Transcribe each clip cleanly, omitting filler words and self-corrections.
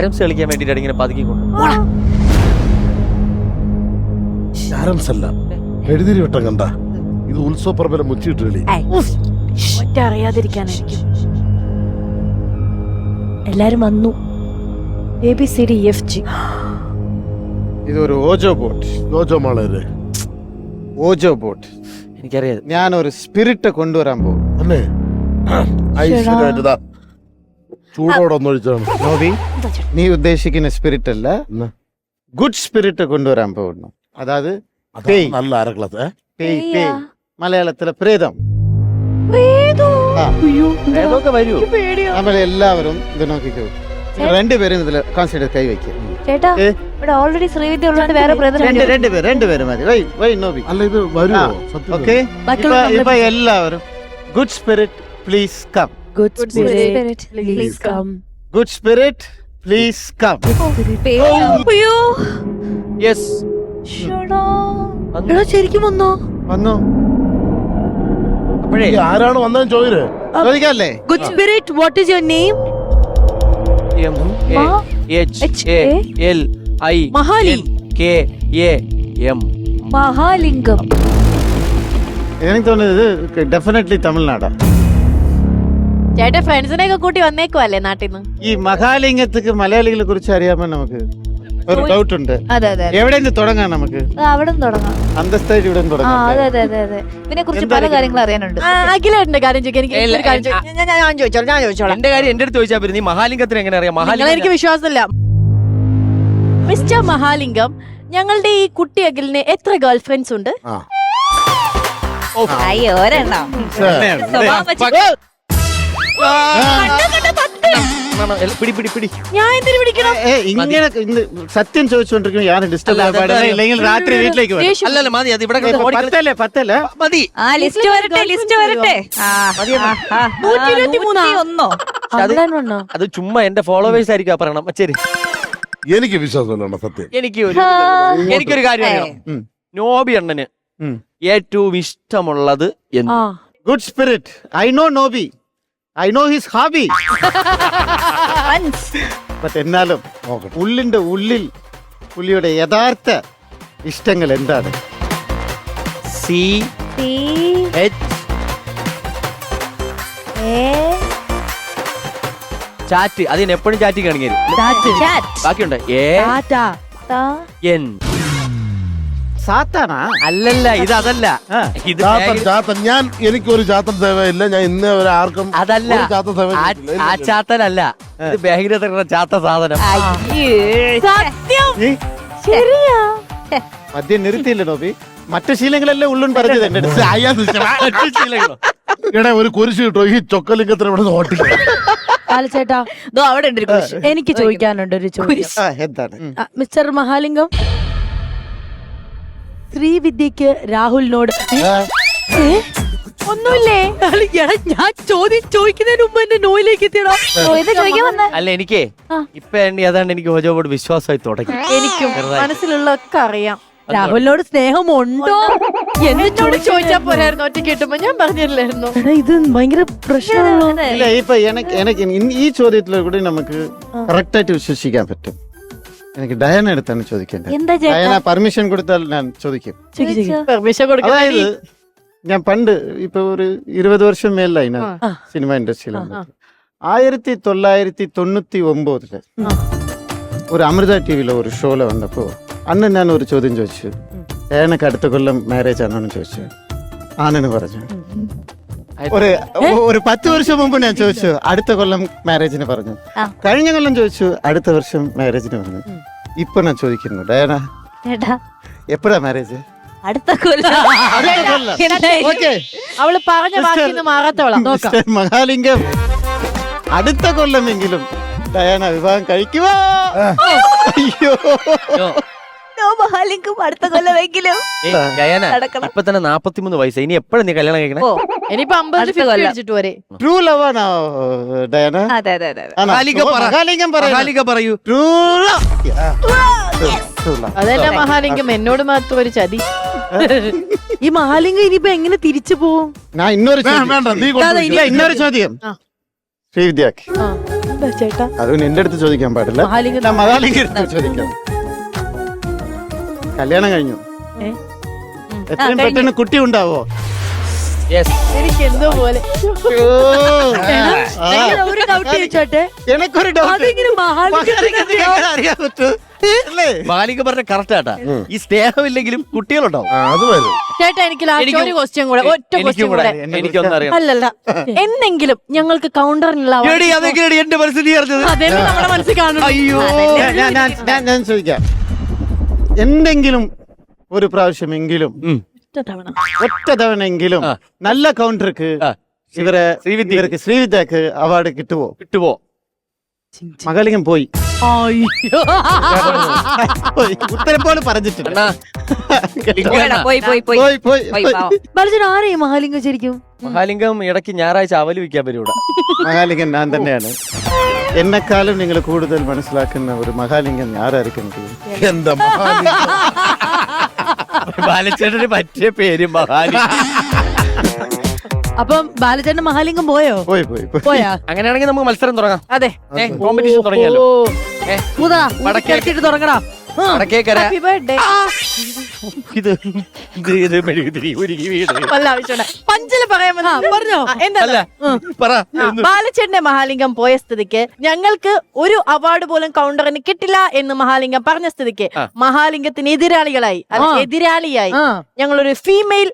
Carroms കളിക്കാൻ വേണ്ടിട്ടാണ് ഇങ്ങനെ പതുക്കിക്കൊണ്ട്. ക്യാരംസ് അല്ല, എഴുതിരി വട്ടം കണ്ട ഇത് ഉത്സവപ്പറമ്പിലെ മുച്ചിട്ട് കളി. ഒറ്റ അറിയാതിരിക്കാനായിരിക്കും. എല്ലാരും വന്നു. ABCDEFG. ഇതൊരു ഓജോ ബോട്ട്. ഓജോ മാളേര് ഓജോ ബോട്ട്. എനിക്കറിയാം. ഞാനൊരു സ്പിരിറ്റ് കൊണ്ടുവരാൻ പോകും. അല്ലേ? ഐശ്വര്യമായിട്ട് ചൂടോടെ ഒന്നൊഴിച്ചാണ്. നോബി, നീ ഉദ്ദേശിക്കുന്ന സ്പിരിറ്റ് അല്ല, ഗുഡ് സ്പിരിറ്റ് കൊണ്ടുവരാൻ പോകുന്നു. അതായത് പേയ്. നല്ല അര ക്ലാസ്. പേയ്, പേയ്. മലയാളത്തിലെ പ്രേതം. ഏതൊക്കെ വരൂ. നമ്മളെല്ലാവരും ഇത് നോക്കിക്കോ. രണ്ടുപേരും ഇതിൽ കോൺസെൻട്രേറ്റ് കൈ വയ്ക്കും. ചേട്ടാ, ഇവിടെ ഓൾറെഡി ശ്രീവിദ്യ ഉള്ളതുകൊണ്ട് വേറെ രണ്ടുപേരും മതി. വൈ നോബി. അല്ല, ഇത് വരുമോ? സത്യം ഓക്കെ, ഇപ്പൊ എല്ലാവരും good spirit please come. Good spirit, please come. Good spirit please come. അയ്യോ, യെസ്. എടാ ശരിക്കും വന്നോ? വന്നു. അപ്പോഴേ ആരാണ് വന്നതെന്ന് ചോദിച്ചേ. ചോദിക്കല്ലേ? Good spirit, what is your name? MAHALI. Mahalingam. എനിക്ക് തോന്നുന്നത് ഇത് ഡെഫിനറ്റ്ലി തമിഴ്നാടാ. ചേട്ടാ ഫ്രണ്ട്സിനെ ഒക്കെ കൂട്ടി വന്നേക്കുവല്ലേ നാട്ടിൽ നിന്ന്? ഈ മഹാലിംഗത്തേക്ക് മലയാളികളെ കുറിച്ച് അറിയാമോ? നമുക്ക് ഒരു ഡൗട്ട് ഉണ്ട്. അതെ അതെ, എവിടെ നിന്ന് തുടങ്ങാം? നമുക്ക് അവിടെ തുടങ്ങാം. അന്തസ്ഥായിട്ട് ഇവിടെ നിന്ന് തുടങ്ങാം. അതെ അതെ അതെ അതെ. ഇതിനെ കുറിച്ച് പല കാര്യങ്ങൾ അറിയാനുണ്ട്. അഖിലേട്ടന്റെ കാര്യം ചോദിക്കാൻ ഞാൻ ചോദിച്ചോളാം. എന്റെ കാര്യം എന്റെ അടുത്ത് ചോദിച്ചാൽ പറ്റും. നീ മഹാലിംഗത്തിന് എങ്ങനെ അറിയാം? എനിക്ക് വിശ്വാസമില്ല. മിസ്റ്റർ മഹാലിംഗം, ഞങ്ങളുടെ ഈ കുട്ടി അഖിലിന് എത്ര ഗേൾ ഫ്രണ്ട്സ് ഉണ്ട്? അയ്യോ, ഒരെണ്ണം. പിടി. ഞാൻ എന്തിനു പിടിക്കണം? ഇങ്ങനെ സത്യം ചോദിച്ചുകൊണ്ടിരിക്കും. ഞാൻ ഡിസ്റ്റർബ് ഇല്ലെങ്കിൽ രാത്രി വീട്ടിലേക്ക് വരും. അല്ലല്ല മതി, അത് ഇവിടെ പത്തല്ലേ മതി. ലിസ്റ്റ് വരട്ടെ. 123. അത് ചുമ്മാ എന്റെ ഫോളോവേഴ്സ് ആയിരിക്കും പറയണം. ശരി, എനിക്ക് വിശ്വാസമില്ല സത്യം. എനിക്കൊരു കാര്യം അറിയാം. നോബി അണ്ണന് ഏറ്റവും ഇഷ്ടമുള്ളത് good spirit. I know Noby. I know his hobby. എന്നാലും ഉള്ളിന്റെ ഉള്ളിൽ പുള്ളിയുടെ യഥാർത്ഥ ഇഷ്ടങ്ങൾ എന്താണ്? ചാറ്റ്. അതിന് എപ്പോഴും ചാറ്റ് കാണിക്കരുത്. ബാക്കിയുണ്ട് സാത്താനാ? അല്ലല്ല, ഇത് അതല്ല. ഇത് ഞാൻ എനിക്കൊരു ചാത്തൻ സേവയില്ല. ഞാൻ ഇന്ന് വരെ ആർക്കും അതല്ല, ചാത്തൻ സേവ ആ ചാത്തനല്ല. ഇത് ബാങ്കിലെ ചാത്ത സാധനം. മദ്യം നിർത്തിയില്ല നോബി. മറ്റു ശീലങ്ങളല്ലേ ഉള്ളും പറഞ്ഞത് എന്റെ ഇവിടെ ഒരു കുരിശ് കിട്ടോ ഈ ചൊക്കലിംഗത്തിന് ഇവിടെ ഓട്ടില്ല. ചേട്ടാ, അവിടെ ഉണ്ട്. എനിക്ക് ചോദിക്കാനുണ്ട് ഒരു ചോദ്യം. എന്താണ്? മിസ്റ്റർ മഹാലിംഗം, ശ്രീവിദ്യക്ക് രാഹുലിനോട് ഒന്നുമില്ലേ? ഞാൻ ചോദിക്കുന്നതിന് മുമ്പ് എന്റെ നോയിലേക്ക് എത്തിയടാ. അല്ല, എനിക്കേ ഇപ്പൊ ഏതാണ്ട് എനിക്ക് ഓജോബോട് വിശ്വാസമായി തുടങ്ങി. എനിക്കും മനസ്സിലുള്ളതൊക്കെ അറിയാം. രാഹുലിനോട് സ്നേഹമുണ്ടോ എന്നോട് ചോദിച്ചാ പോരായിരുന്നു. ഒറ്റ കിട്ടുമ്പോ ഞാൻ പറഞ്ഞില്ലായിരുന്നു. ഇത് ഭയങ്കര പ്രശ്നമാണ്. ഇല്ല, ഇപ്പൊ എനിക്ക് ഈ ചോദ്യത്തിലൂടെ കൂടി നമുക്ക് കറക്റ്റ് ആയിട്ട് വിശ്വസിക്കാൻ പറ്റും. എനിക്ക് ഡയന അടുത്താണ് ചോദിക്കേണ്ടത്. ഡയന പെർമിഷൻ കൊടുത്താൽ ഞാൻ ചോദിക്കും. പെർമിഷൻ കൊടുക്കാൻ. അതായത് ഞാൻ പണ്ട് ഇപ്പൊ ഒരു 20 വർഷം മേലായി ഞാൻ സിനിമ ഇൻഡസ്ട്രിയിൽ. 1999 ഒരു അമൃത ടിവിയിലെ ഒരു ഷോയില് വന്നപ്പോ അന്ന് ഞാൻ ഒരു ചോദ്യം ചോദിച്ചു. ഡയനക്ക് അടുത്ത കൊല്ലം മാരേജ് ആണെന്ന് ചോദിച്ചു. ആണെന്ന് പറഞ്ഞു. ഒരു 10 വർഷം മുമ്പ് ഞാൻ ചോദിച്ചു, അടുത്ത കൊല്ലം മാരേജിന് പറഞ്ഞു. കഴിഞ്ഞ കൊല്ലം ചോദിച്ചു, അടുത്ത വർഷം മാരേജിന് പറഞ്ഞു. ഇപ്പൊ ഞാൻ ചോദിക്കുന്നു, ഡയന എപ്പോഴാ മാരേജ്? അടുത്ത കൊല്ലം. അവള് പറഞ്ഞ വാക്കിന്ന് മാറാത്തോളാം. മഹാലിംഗം, അടുത്ത കൊല്ലമെങ്കിലും ഡയാന വിവാഹം കഴിക്കുമോ? അയ്യോ, മഹാലിംഗം അടുത്ത കൊല്ലമെങ്കിലും. ഇപ്പൊ തന്നെ 43 വയസ്സ്. ഇനി എപ്പോഴും നീ കല്യാണം കഴിക്കണേ? ഇനിയിപ്പോ 50 അടിച്ചിട്ട് വരെ. ട്രൂ ലവ് ആണോ ഡയാന? മഹാലിംഗം പറയൂ. True love. അതല്ല മഹാലിംഗം, എന്നോട് മാത്രം ഒരു ചതി. ഈ മഹാലിംഗം ഇനിയിപ്പോ എങ്ങനെ തിരിച്ചു പോവും? ഞാൻ ഇന്നൊരു ചോദ്യം ശ്രീവിദ്യക്ക്. അതെന്താ ചേട്ടാ? അത് എന്റെ അടുത്ത് ചോദിക്കാൻ പാടില്ല. മഹാലിംഗം ഞാൻ മഹാലിംഗം അടുത്ത് ചോദിക്കാം. കല്യാണം കഴിഞ്ഞു, എത്രയും പെട്ടെന്ന് കുട്ടി ഉണ്ടാവോ? യെസ്. എനിക്ക് എന്തോ പോലെ. ഒരു ഡൗട്ട് ചോദിച്ചോട്ടെ, എനക്കൊരു ഡൗട്ട്. അതിങ്ങനെ അറിയാൻ പറ്റൂ അല്ലേ? മഹാലിംഗം പറഞ്ഞ കറക്റ്റ് ആട്ടാ. ഈ സ്നേഹമില്ലെങ്കിലും കുട്ടികളുണ്ടാവും. അത് വരും. ചേട്ടാ എനിക്ക് ലാസ്റ്റ് ഒരു ക്വസ്റ്റ്യൻ കൂടെ, ഒറ്റ ക്വസ്റ്റ്യൻ കൂടെ. എനിക്കൊന്നും അറിയാം. അല്ലല്ല, എന്തെങ്കിലും ഞങ്ങൾക്ക് കൗണ്ടറിനുള്ള എന്റെ മനസ്സിൽ അറിഞ്ഞത്. അതെല്ലാം നമ്മുടെ മനസ്സിൽ കാണും. അയ്യോ, ഞാൻ ചോദിക്കാം, എന്തെങ്കിലും ഒരു പ്രാവശ്യമെങ്കിലും ഒറ്റ തവണയെങ്കിലും നല്ല കൗണ്ടർക്ക് ഇവർക്ക് ശ്രീവിദ്യക്ക് അവാർഡ് കിട്ടുവോ? കിട്ടുവോ? മഹാലിംഗം പോയി. അയ്യോ, ഉത്തരം പോലും പറഞ്ഞിട്ടില്ല. ബാലചേട്ടൻ ആരെയും മഹാലിംഗം ശരിക്കും? മഹാലിംഗം ഇടയ്ക്ക് ഞായറാഴ്ച അവല് വിൽക്കാൻ വരും ഇവിടെ. മഹാലിംഗൻ ഞാൻ തന്നെയാണ്. എന്നെക്കാളും നിങ്ങൾ കൂടുതൽ മനസ്സിലാക്കുന്ന ഒരു മഹാലിംഗൻ ആരായിരിക്കും? എന്താ മഹാലിംഗം? ബാലച്ചേട്ടന് പറ്റിയ പേര് മഹാലിംഗം. അപ്പം ബാലചേട്ടൻ മഹാലിംഗം പോയോ? പോയി പോയാ? അങ്ങനെയാണെങ്കിൽ നമുക്ക് മത്സരം തുടങ്ങാം. അതെ, കോമ്പറ്റീഷൻ തുടങ്ങിയാലോ? വടക്കേറ്റിട്ട് തുടങ്ങടാ. Vadakkekkara happy birthday. ഇത് മെഴുകുതിരി ഉരുകി വീട്. വല്ല ആവശ്യമുണ്ട് പഞ്ചല് പറയാൻ പറഞ്ഞോ? എന്താ അല്ല, പറ. ബാലച്ചേട്ടന്റെ മഹാലിംഗം പോയ സ്ഥിതിക്ക് ഞങ്ങൾക്ക് ഒരു അവാർഡ് പോലും കൗണ്ടറിന് കിട്ടില്ല എന്ന് മഹാലിംഗം പറഞ്ഞ സ്ഥിതിക്ക് മഹാലിംഗത്തിന് എതിരാളികളായി എതിരാളിയായി ഞങ്ങളൊരു ഫീമെയിൽ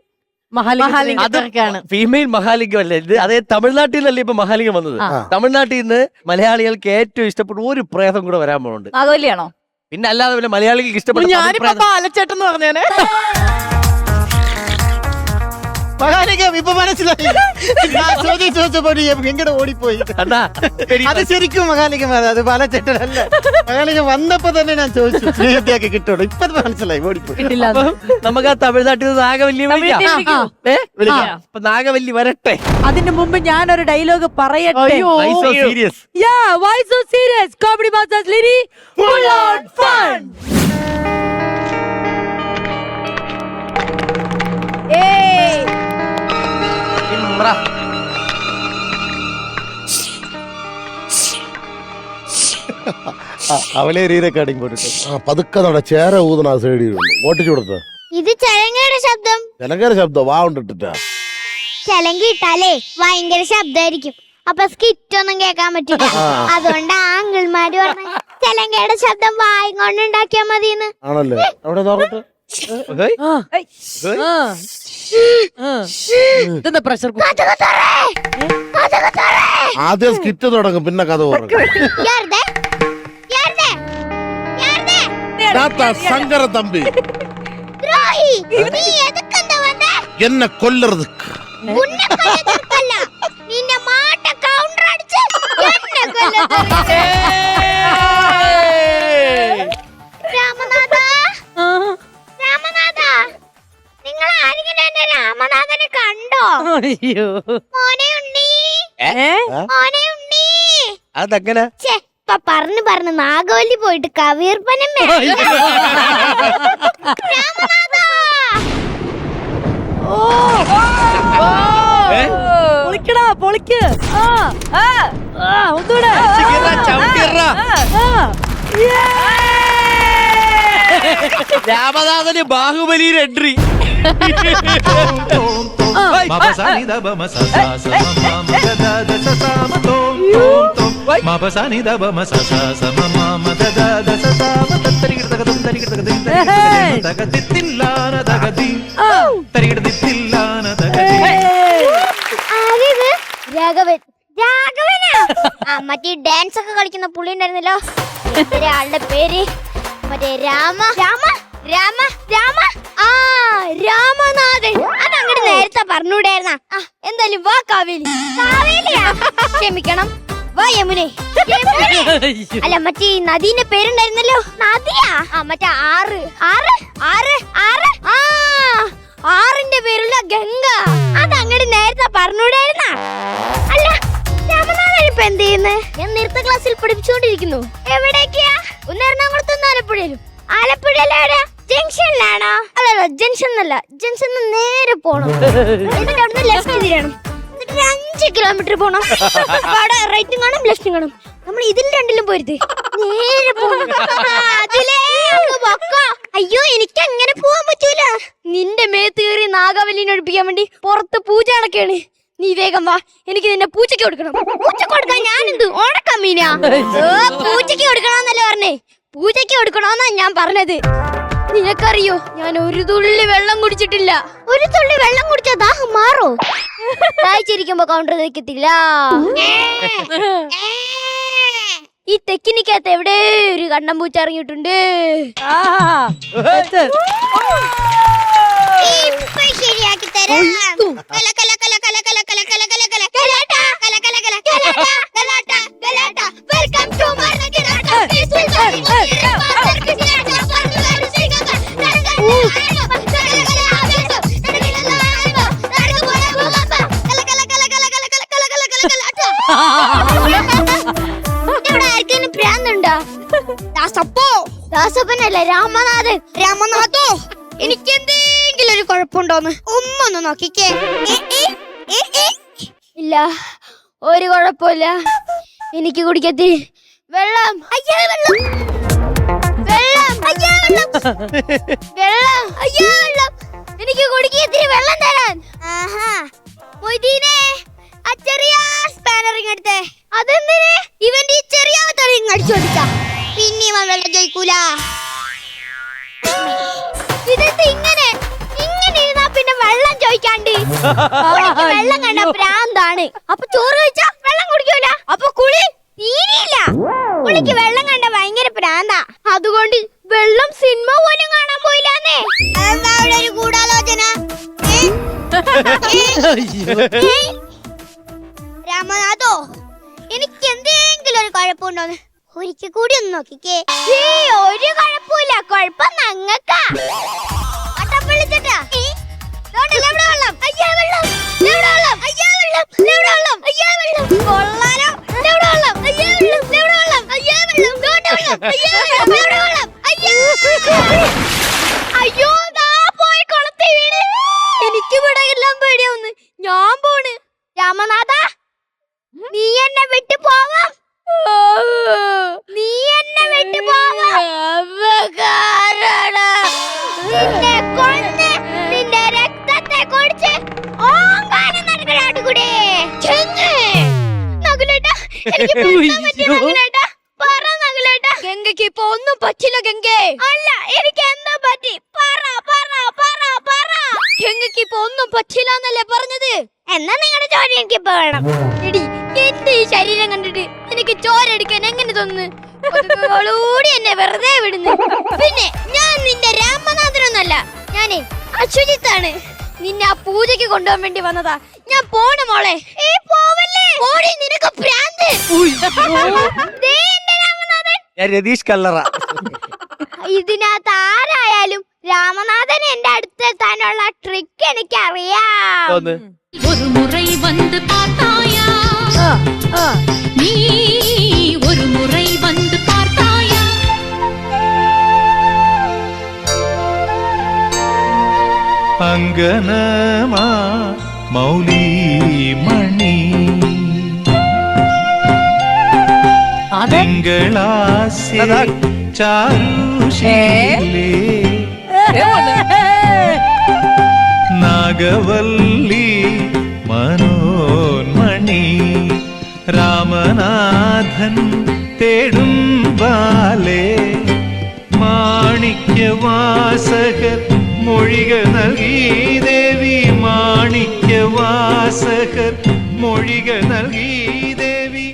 മഹാലിംഗക്കാണ്. ഫീമെയിൽ മഹാലിംഗം അല്ലേ ഇത്? അതേ തമിഴ്നാട്ടിൽ നിന്നല്ലേ ഇപ്പൊ മഹാലിംഗം വന്നത്. തമിഴ്നാട്ടിൽ നിന്ന് മലയാളികൾക്ക് ഏറ്റവും ഇഷ്ടപ്പെട്ട ഒരു പ്രേതം കൂടെ വരാൻ പോകുന്നുണ്ട്. നാഗവല്ലിയാണോ? പിന്നെ അല്ലാതെ പിന്നെ മലയാളികൾക്ക് ഇഷ്ടപ്പെട്ട ഞാനിപ്പോ ബാലച്ചേട്ടൻ എന്ന് പറഞ്ഞേനെ. മഹാലിംഗം ഇപ്പൊ മനസ്സിലായി. ചോദിച്ചപ്പോ എങ്ങനെ ഓടിപ്പോയി. അത് ശരിക്കും മഹാലിംഗം, അത് ബാലചേട്ടനല്ല. മഹാലിംഗം വന്നപ്പോ തന്നെ ഞാൻ ചോദിച്ചു ശ്രീവിദ്യക്ക് കിട്ടുള്ളൂ. ഇപ്പൊ മനസ്സിലായി, ഓടിപ്പോയി. നമുക്ക് ആ തമിഴ്നാട്ടിൽ നിന്ന് നാഗവല്ലി വിളിക്കാം. അപ്പൊ നാഗവല്ലി വരട്ടെ. അതിന്റെ മുമ്പ് ഞാനൊരു ഡയലോഗ് പറയട്ടെ. Serious. Yeah, why so serious? Comedy Masters Liri, full on fun. അവളെ റീ റെക്കോർഡിംഗ് പോയിട്ട് പതുക്കെ നട ചേര ഊതണ സൈഡിൽ ഓട്ടിച്ചു കൊടുത്ത ഇത് ചലങ്കയുടെ ശബ്ദം. ജനകര ശബ്ദം വാ കൊണ്ടിട്ടാ. ചലങ്കി ഇട്ടാലേ ഭയങ്കര ശബ്ദമായിരിക്കും, അപ്പൊ സ്കിറ്റ് ഒന്നും കേൾക്കാൻ പറ്റില്ല. അതുകൊണ്ട് ആങ്കിൾമാര് പറഞ്ഞു ചലങ്കയുടെ ശബ്ദം വായും കൊണ്ട് ഉണ്ടാക്കിയാ മതിന്ന്. ആണല്ലേ? അവിടെ നോക്കട്ടെ. പ്രഷർ ആദ്യം സ്കിറ്റ് തുടങ്ങും, പിന്നെ കഥ പറഞ്ഞു. ശങ്കര തമ്പി എന്നെ കൊല്ലറതുക്ക് നിന്നെ മാട്ട കൗണ്ടർ അടിച്ച് രാമനാഥ, രാമനാഥ, നിങ്ങൾ ആരെങ്കിലും എന്നെ രാമനാഥനെ കണ്ടോ? അയ്യോ മോനെ ഉണ്ണി, മോനെ ഉണ്ണി. അതങ്ങനെ പറഞ്ഞു നാഗവല്ലി പോയിട്ട് കവീർപ്പനം പൊളിക്കടാ, പൊളിക്ക്. ഒന്നുകൂടെ. രാമനാഥന് ബാഹുബലിയുടെ എൻട്രി. രാഘവൻ, രാഘവനാ? മറ്റേ ഡാൻസ് ഒക്കെ കളിക്കുന്ന പുള്ളി ഉണ്ടായിരുന്നല്ലോ, ആളുടെ പേര് മറ്റേ രാമ രാമ രാമ രാമ ആ രാമനാഥൻ. അതങ്ങോട്ട് നേരത്തെ പറഞ്ഞൂടായിരുന്ന. എന്തായാലും വാ കാവേലി. കാവേലിയാ? ക്ഷമിക്കണം, വാ യമുനെ. അല്ല മറ്റേ നദീന്റെ പേരുണ്ടായിരുന്നല്ലോ, നദിയാ? മറ്റേ ആറ് ആറ് ആറ് ആറ് ആ ആറിന്റെ പേരുള്ള ഗംഗ. അതങ്ങോട്ട് നേരത്തെ പറഞ്ഞൂടായിരുന്ന. അല്ല രാമനാഥൻ ഇപ്പൊ എന്ത് ചെയ്യുന്നത്? ഞാൻ നൃത്ത ക്ലാസ്സിൽ പഠിപ്പിച്ചുകൊണ്ടിരിക്കുന്നു. എവിടേക്കാ? ഒന്ന് എറണാകുളത്തൊന്നും ആലപ്പുഴയിലും. ആലപ്പുഴയിലെവിടെയാ? ജംഗ്ഷനിലാണോ? അല്ലല്ല, ജംഗ്ഷൻ എന്നല്ല, ജംഗ്ഷൻ നേരെ പോണം. എന്നിട്ട് അവിടുന്ന് ലെഫ്റ്റ് തിരിയണം. എന്നിട്ട് 5 കിലോമീറ്റർ പോണം. അവിടെ റൈറ്റും കാണും ലെഫ്റ്റും കാണും. നമ്മൾ ഇതിൽ രണ്ടിലും പോരുത്. നേരെ പോണം. അതിലേ അങ്ങ് പൊക്കോ. അയ്യോ എനിക്ക് അങ്ങനെ പോവാൻ പറ്റൂല. നിന്റെ മേത്ത് കയറി നാഗവല്ലിനെ ഒഴിപ്പിക്കാൻ വേണ്ടി പുറത്ത് പൂജ നടക്കാണ്. നീ വേഗം വാ, എനിക്ക് നിന്നെ പൂച്ചയ്ക്ക് കൊടുക്കണം. പൂച്ചക്ക് കൊടുക്കാൻ ഞാനെന്ത് ഓണക്കമ്മീനാ? പൂച്ചയ്ക്ക് കൊടുക്കണമെന്നല്ലേ പറഞ്ഞേ? പൂജയ്ക്ക് കൊടുക്കണമെന്നാ ഞാൻ പറഞ്ഞത്. നിനക്കറിയോ, ഞാൻ ഒരു തുള്ളി വെള്ളം കുടിച്ചിട്ടില്ല. ഒരു തുള്ളി വെള്ളം കുടിച്ചാ ദാഹം മാറോ? ദാഹിച്ചിരിക്കുമ്പോ കൗണ്ടർ വെക്കത്തില്ല. ഈ തെക്കിനിക്കകത്ത് എവിടെ ഒരു കണ്ണൻ പൂച്ച ഇറങ്ങിയിട്ടുണ്ട്. ഇപ്പൊ ശരിയാക്കി തരാം. കല കല കല കല കല കല കല കല കല കലാട്ട കല കല കല കലാട്ട കലാട്ട കലാട്ട. വെൽക്കം ടു മർണകിരാട്ട. ദാസപ്പനല്ല, രാമനാഥൻ. രാമനാഥോ, എനിക്ക് എന്തെങ്കിലും ഒരു കുഴപ്പമുണ്ടോന്ന് ഒന്നൊന്ന് നോക്കിക്കേ. ഇല്ല, ഒരു കുഴപ്പമില്ല. എനിക്ക് കുടിക്കത്തി വെള്ളം. അയ്യോ വെള്ളം, വെള്ളം, അയ്യോ വെള്ളം, വെള്ളം, അയ്യോ വെള്ളം. എനിക്ക് കുടിക്കത്തിരി വെള്ളം തരാൻ. ആഹാ, മൊയ്തീനെ ആ ചെറിയ സ്പാനറിങ് എടുത്തേ. അതെന്തിനെ? ഇവന്റെ ഈ ചെറിയ തറിങ് അടിച്ചു കൊടുക്ക. പിന്നെ വെള്ളം ചോദിക്കൂല. ഇതെന്ത് ഇങ്ങനെ ഇങ്ങനെ ഇരുന്നാ പിന്നെ വെള്ളം ചോദിക്കാണ്ട്? വെള്ളം കണ്ട പ്രാന്താണ്. അപ്പൊ ചോറ് കഴിച്ചാ വെള്ളം കുടിക്കൂല. അപ്പൊ കുളി തീരെയില്ല. കുളിക്ക് വെള്ളം കണ്ട ഭയങ്കര പ്രാന്താ. അതുകൊണ്ട് വെള്ളം സിനിമ പോലും കാണാൻ പോയില്ലാന്നേ. അതെന്താ അവിടെ ഒരു ഗൂഢാലോചന? രാമനാഥോ, എനിക്ക് എന്തെങ്കിലും ഒരു കുഴപ്പമുണ്ടോന്ന് ഒരിക്കൽ കൂടി ഒന്ന് നോക്കിക്കേ. ഒരു കുഴപ്പമില്ല. കുഴപ്പം ഞങ്ങക്കാ. അയ്യോ, പോയി കുളത്തിൽ വീണ്. എനിക്ക് ഇവിടെ എല്ലാം പേടിയാവുന്നു. ഞാൻ പോണ്. രാമനാഥ, നീ എന്നെ വിട്ടു പോവാം. നീ എന്നെ വിട്ടു പോവാം. നിന്നെ കൊന്ന് നിന്റെ രക്തത്തെ കുടിച്ച് ഓങ്കാരം നടക്കണാട്ട് കൂടെ. നകുലേട്ടാ, എനിക്ക് പെട്ടെന്ന് പറ്റിയ നകുലേട്ടാ. പറ നകുലേട്ടാ. ഗംഗയ്ക്ക് ഇപ്പൊ ഒന്നും പറ്റില്ല ഗംഗേ. അല്ല, എനിക്ക് എന്താ പറ്റി? പറ പറ പറ പറ. ഗംഗയ്ക്ക് ഇപ്പൊ ഒന്നും പറ്റില്ല എന്നല്ലേ പറഞ്ഞത്? എന്നാ നിങ്ങളുടെ ചോര എനിക്ക് ഇപ്പൊ വേണം. എടി, എന്റെ ഈ ശരീരം കണ്ടിട്ട് എനിക്ക് ചോര അടിക്കാൻ എങ്ങനെ തോന്നുന്നു? കൊതുകുകളോടി എന്നെ വെറുതെ വിടുന്നു. പിന്നെ ഞാൻ നിന്റെ രാമനാഥനൊന്നല്ല, ഞാനേ അശ്വജിത്താണ്. നിന്നെ ആ പൂജയ്ക്ക് കൊണ്ടുപോകാൻ വേണ്ടി വന്നതാ. ഞാൻ പോണ മോളെ. പോടി, നിനക്ക് ഭ്രാന്ത്. ദേ എന്റെ രാമനാഥൻ. ഞാൻ രതീഷ് കല്ലറ. ഇതിനകത്ത് ആരായാലും രാമനാഥൻ എന്റെ അടുത്തെത്താനുള്ള ട്രിക്ക് എനിക്ക് അറിയാം. ஒரு முறை வந்து பார்த்தாயா? நீ ஒரு முறை வந்து பார்த்தாயா? அங்கனமா மௌலி மணி തിങ്കളാസെ ചാരുശീലേ നാഗവല്ലി മനോന്മണി രാമനാഥൻ തേടും ബാലേ മാണിക്യവാസകർ മൊഴികൾ നൽകി ദേവി മാണിക്യവാസകർ മൊഴികൾ നൽകി ദേവി.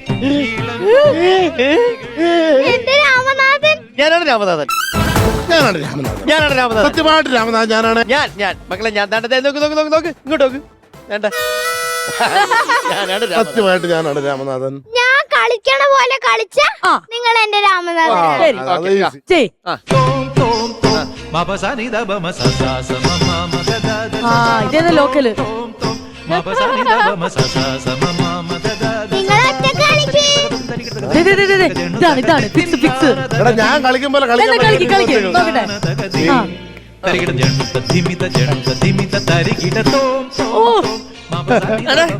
എന്റെ രാമനാഥൻ. ഞാനാണ് രാമനാഥൻ. ഞാനാണ് രാമനാഥൻ. ഞാനാണ് രാമനാഥൻ. സത്യമായിട്ട് രാമനാഥൻ ഞാനാണ്. ഞാൻ മക്കളെ, ഞാൻ നോക്ക് ഇങ്ങോട്ട് നോക്ക്. വേണ്ട, ഞാനാണ് രാമനാഥൻ. സത്യമായിട്ട് ഞാനാണ് രാമനാഥൻ. ഞാൻ കളിക്കണ പോലെ കളിച്ച നിങ്ങൾ എന്റെ രാമനാഥൻ. അത് easy. ചെയ്. ഇതേതാ ലോക്കല്? നിങ്ങൾ ഒറ്റ കളിക്ക്. ഇതാണ് ഫിക്സ് ഫിക്സ്. എടാ, ഞാൻ കളിക്കുമ്പോൾ കളിക്ക് നോക്കട്ടെ.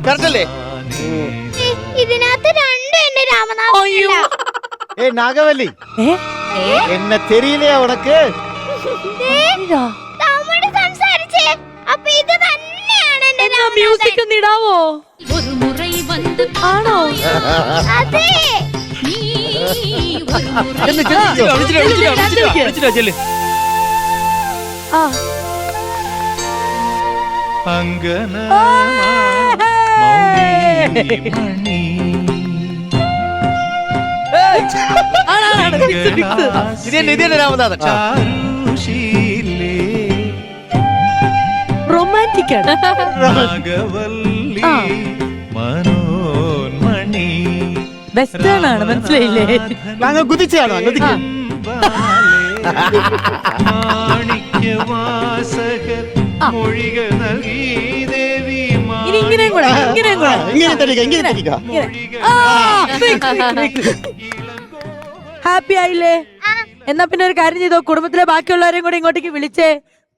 കറക്റ്റല്ലേ? ഇതിനകത്ത് രണ്ടും എന്റെ രാമനാഥനല്ല. ഏ നാഗവല്ലി, എന്നെ തെരിയില്ലയാ ഉനക്ക്? തമിഴ് സംസാരിച്ചേ. അപ്പൊ ഇത് തന്നെയാണ് എന്റെ മ്യൂസിക് ഒന്ന് ഇടാവോ? ഒരു മുறை வந்து ആണോ? അതെ. நீ ஒரு முறை ആ അങ്കന രാമനാഥൻ റൊമാൻറ്റിക് ആണ്. നാഗവല്ലി മനോന്മണി വെസ്റ്റേൺ ആണ്, മനസ്സിലായില്ലേ? അങ്ങ് കുതിച്ചാണോ? കുതിക്കും. മാണിക്യവാസകർ മൊഴിക നൽകി ദേവി ഇനി ഇങ്ങനെയും കൂടെ, ഇങ്ങനെയും കൂടെ. ഇങ്ങനെ തരിക, ഇങ്ങനെ തരിക. ഹാപ്പി ആയില്ലേ? എന്നാ പിന്നെ ഒരു കാര്യം ചെയ്തോ, കുടുംബത്തിലെ ബാക്കിയുള്ളവരെയും കൂടെ ഇങ്ങോട്ടേക്ക് വിളിച്ചേ.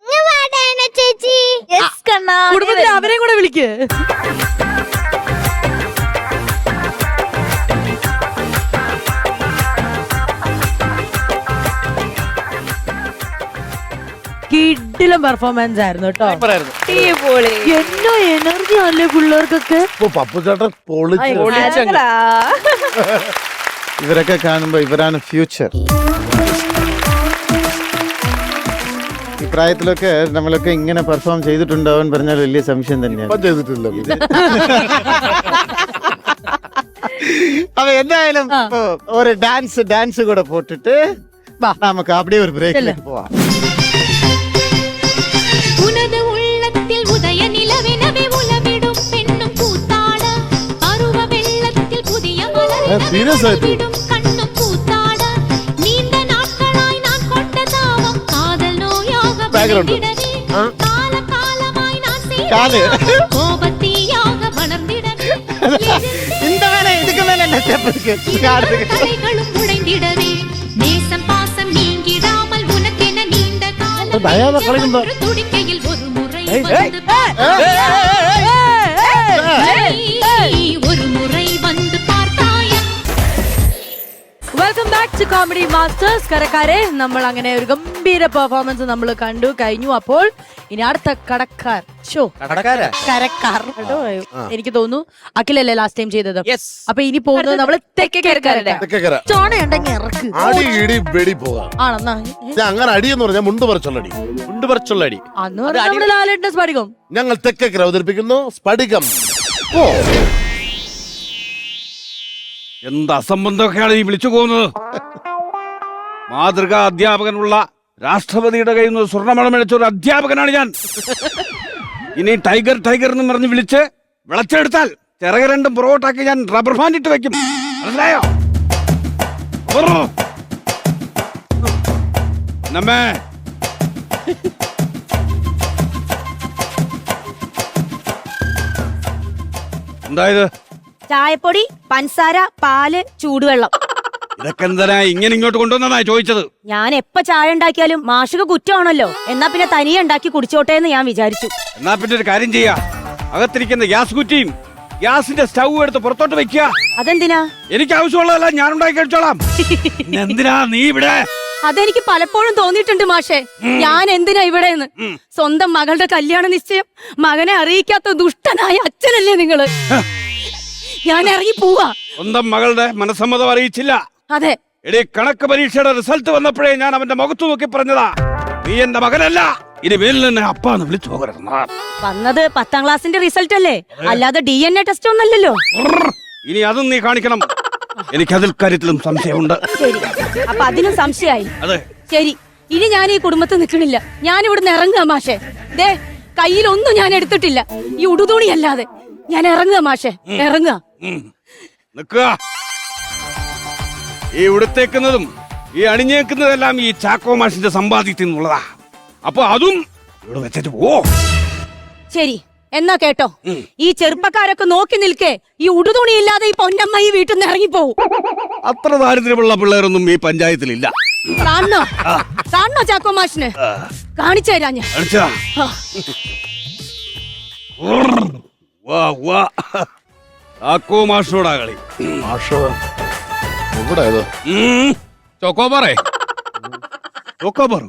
ഇങ്ങ് വാടാ എന്നെ ചേച്ചി. കുടുംബത്തിലെ അവരെയും കൂടെ വിളിക്ക്. കിടിലം പെർഫോമൻസ് ആയിരുന്നു കേട്ടോ. എന്നോ എനർജി അല്ലേ പിള്ളേർക്കൊക്കെ. ഇപ്പൊ പപ്പു ചേട്ടൻ പൊളിച്ച് ഇവരൊക്കെ കാണുമ്പോ ഇവരാണ് ഫ്യൂച്ചർ. ഈ പ്രായത്തിലൊക്കെ നമ്മളൊക്കെ ഇങ്ങനെ പെർഫോം ചെയ്തിട്ടുണ്ടാവാൻ പറഞ്ഞാൽ വലിയ സംശയം തന്നെയാണ്. ഇപ്പം ചെയ്തിട്ടില്ല. അപ്പൊ എന്തായാലും ഇപ്പൊ ഒരു ഡാൻസ് കൂടെ പോട്ടിട്ട് നമുക്ക് அப்படியே ഒരു ബ്രേക്കിലേക്ക് പോവാം. உனது உள்ளத்தில் உதய நிலவெனவே உலவிடும் பெண்ணும் கூத்தாட பருவ வெள்ளத்தில் புதிய மலரிடும் கண்ணும் கூத்தாட நீண்ட நாட்களாய் நான் கொண்ட தாவம் காதல் நோயாக விளைந்திடவே கால காலமாய் நான் செய்த கோபத்தீயாக வளர்ந்திடவே இந்த வேலை இதுக்கு மேல என்ன ஸ்டெப் இருக்கு? கரைகளும் உடைந்திடவே நேசம் பாசம் நீங்கிடாமல் உனக்கென நீண்ட காலம் துடிக்கையில் ஒரு முறை வந்து ஒரு முறை வந்து பார்த்தாயா. Welcome back to comedy masters. കരക്കാരെ, നമ്മൾ അങ്ങനെ ഒരു ഗംഭീര പെർഫോമൻസ് നമ്മൾ കണ്ടു കഴിഞ്ഞു. അപ്പോൾ ഇനി അടുത്ത കരക്കാർ. എനിക്ക് തോന്നുന്നു അഖിലല്ലേ ലാസ്റ്റ് ടൈം ചെയ്തത്. അപ്പൊ ഇനി പോകുന്നത് നമ്മള് തെക്കേക്കരക്കാരുടെ. ചോണയുണ്ടെങ്കിൽ ഇറക്ക്. അടി ഇടി വെടി പോകാം. ആണെന്നാ ഞാൻ അങ്ങനെ അടിയെന്ന് പറഞ്ഞാൽ മുണ്ട് പറിച്ചുള്ളടി. അന്ന് നമ്മള് ലാലേട്ടന്റെ സ്ഫടികം. ഞങ്ങൾ തെക്കേക്കര അവതരിപ്പിക്കുന്നു സ്ഫടികം. എന്ത് അസംബന്ധമൊക്കെയാണ് ഈ വിളിച്ചു പോകുന്നത്? മാതൃകാ അധ്യാപകനുള്ള രാഷ്ട്രപതിയുടെ കയ്യിൽ നിന്ന് സ്വർണ്ണമഴ മേടിച്ച ഒരു അധ്യാപകനാണ് ഞാൻ. ഇനി ടൈഗർ ടൈഗർ എന്ന് പറഞ്ഞ് വിളിച്ച് വിളച്ചെടുത്താൽ ചിറക് രണ്ടും പുറകോട്ടാക്കി ഞാൻ റബ്ബർ ബാൻഡ് ഇട്ട് വെക്കും. മനസ്സിലായോ? നമ്മേ എന്തായത്? ചായപ്പൊടി, പഞ്ചസാര, പാല്, ചൂടുവെള്ളം. ഇതൊക്കെ എന്തിനാ ഇങ്ങനെ ഇങ്ങോട്ട് കൊണ്ടുവന്നതാ ചോദിച്ചത്? ഞാൻ എപ്പ ചായ ഉണ്ടാക്കിയാലും മാഷിക കുറ്റമാണല്ലോ. എന്നാ പിന്നെ തനിയെ ഉണ്ടാക്കി കുടിച്ചോട്ടെ എന്ന് ഞാൻ വിചാരിച്ചു. എന്നാ പിന്നെ ഒരു കാര്യം ചെയ്യാ, അകത്തിരിക്കുന്ന ഗ്യാസ് കുറ്റിയും ഗ്യാസിന്റെ സ്റ്റൗ എടുത്ത് പുറത്തോട്ട് വെക്കുക. അതെന്തിനാ? എനിക്ക് ആവശ്യമുള്ളതല്ല ഞാൻ ഉണ്ടാക്കി കഴിച്ചോളാം. എന്തിനാ നീ ഇവിടെ? അതെനിക്ക് പലപ്പോഴും തോന്നിയിട്ടുണ്ട് മാഷെ. ഞാൻ എന്തിനാ ഇവിടെ എന്ന്. സ്വന്തം മകളുടെ കല്യാണ നിശ്ചയം മകനെ അറിയിക്കാത്ത ദുഷ്ടനായ അച്ഛനല്ലേ നിങ്ങള്? ഞാൻ ഇറങ്ങി പോവാ. സ്വന്തം മകളുടെ മനസ്സമ്മതം അറിയിച്ചില്ല. അതെ. എടീ, കണക്ക് പരീക്ഷയുടെ റിസൾട്ട് വന്നപ്പോഴേ ഞാൻ അവന്റെ മുഖത്ത് നോക്കി പറഞ്ഞതാ, നീ എന്റെ മകനല്ല, ഇനി മേലിൽ തന്നെ അപ്പാന്ന് വിളിച്ചു പോകരുത്. വന്നത് 10ാം ക്ലാസ്സിന്റെ റിസൾട്ട് അല്ലേ, അല്ലാതെ DNA ടെസ്റ്റ് ഒന്നല്ലല്ലോ. ഇനി അതും നീ കാണിക്കണം. എനിക്ക് അതിൽ കാര്യത്തിലും സംശയമുണ്ട്. ശരി, അപ്പൊ അതിനും സംശയായി. അതെ, ശരി, ഇനി ഞാൻ ഈ കുടുംബത്തിൽ നിൽക്കണില്ല. ഞാൻ ഇവിടുന്ന് ഇറങ്ങുക മാഷെ. ദേ, കയ്യിലൊന്നും ഞാൻ എടുത്തിട്ടില്ല, ഈ ഉടുതുണി അല്ലാതെ. ഞാൻ ഇറങ്ങുക മാഷെ, ഇറങ്ങുക. നിക്കുക. ഈ ഉടുത്തേക്കുന്നതും ഈ അണിഞ്ഞേക്കുന്നതെല്ലാം ഈ ചാക്കോ മാഷിന്റെ സമ്പാദ്യത്തിൽ നിന്നുള്ളതാ. അപ്പൊ അതും ഇവിടെ വെച്ചിട്ട് പോ. ശരി, എന്നാ കേട്ടോ, ഈ ചെറുപ്പക്കാരൊക്കെ നോക്കി നിൽക്കേ ഈ ഉടുതുണി ഇല്ലാതെ ഈ പൊന്നമ്മ ഈ വീട്ടിൽ നിന്ന് ഇറങ്ങിപ്പോവും. അത്ര ദാരിദ്ര്യമുള്ള പിള്ളേരൊന്നും ഈ പഞ്ചായത്തിലില്ല. കാണണോ ചാക്കോ മാഷിന്? കാണിച്ചു തരാ ഞാൻ. ആക്കോ മാഷോടാ കളി. മാഷോ എവിടെ ഇത്? ചോക്കോബാറേ ചോക്കോബാർ.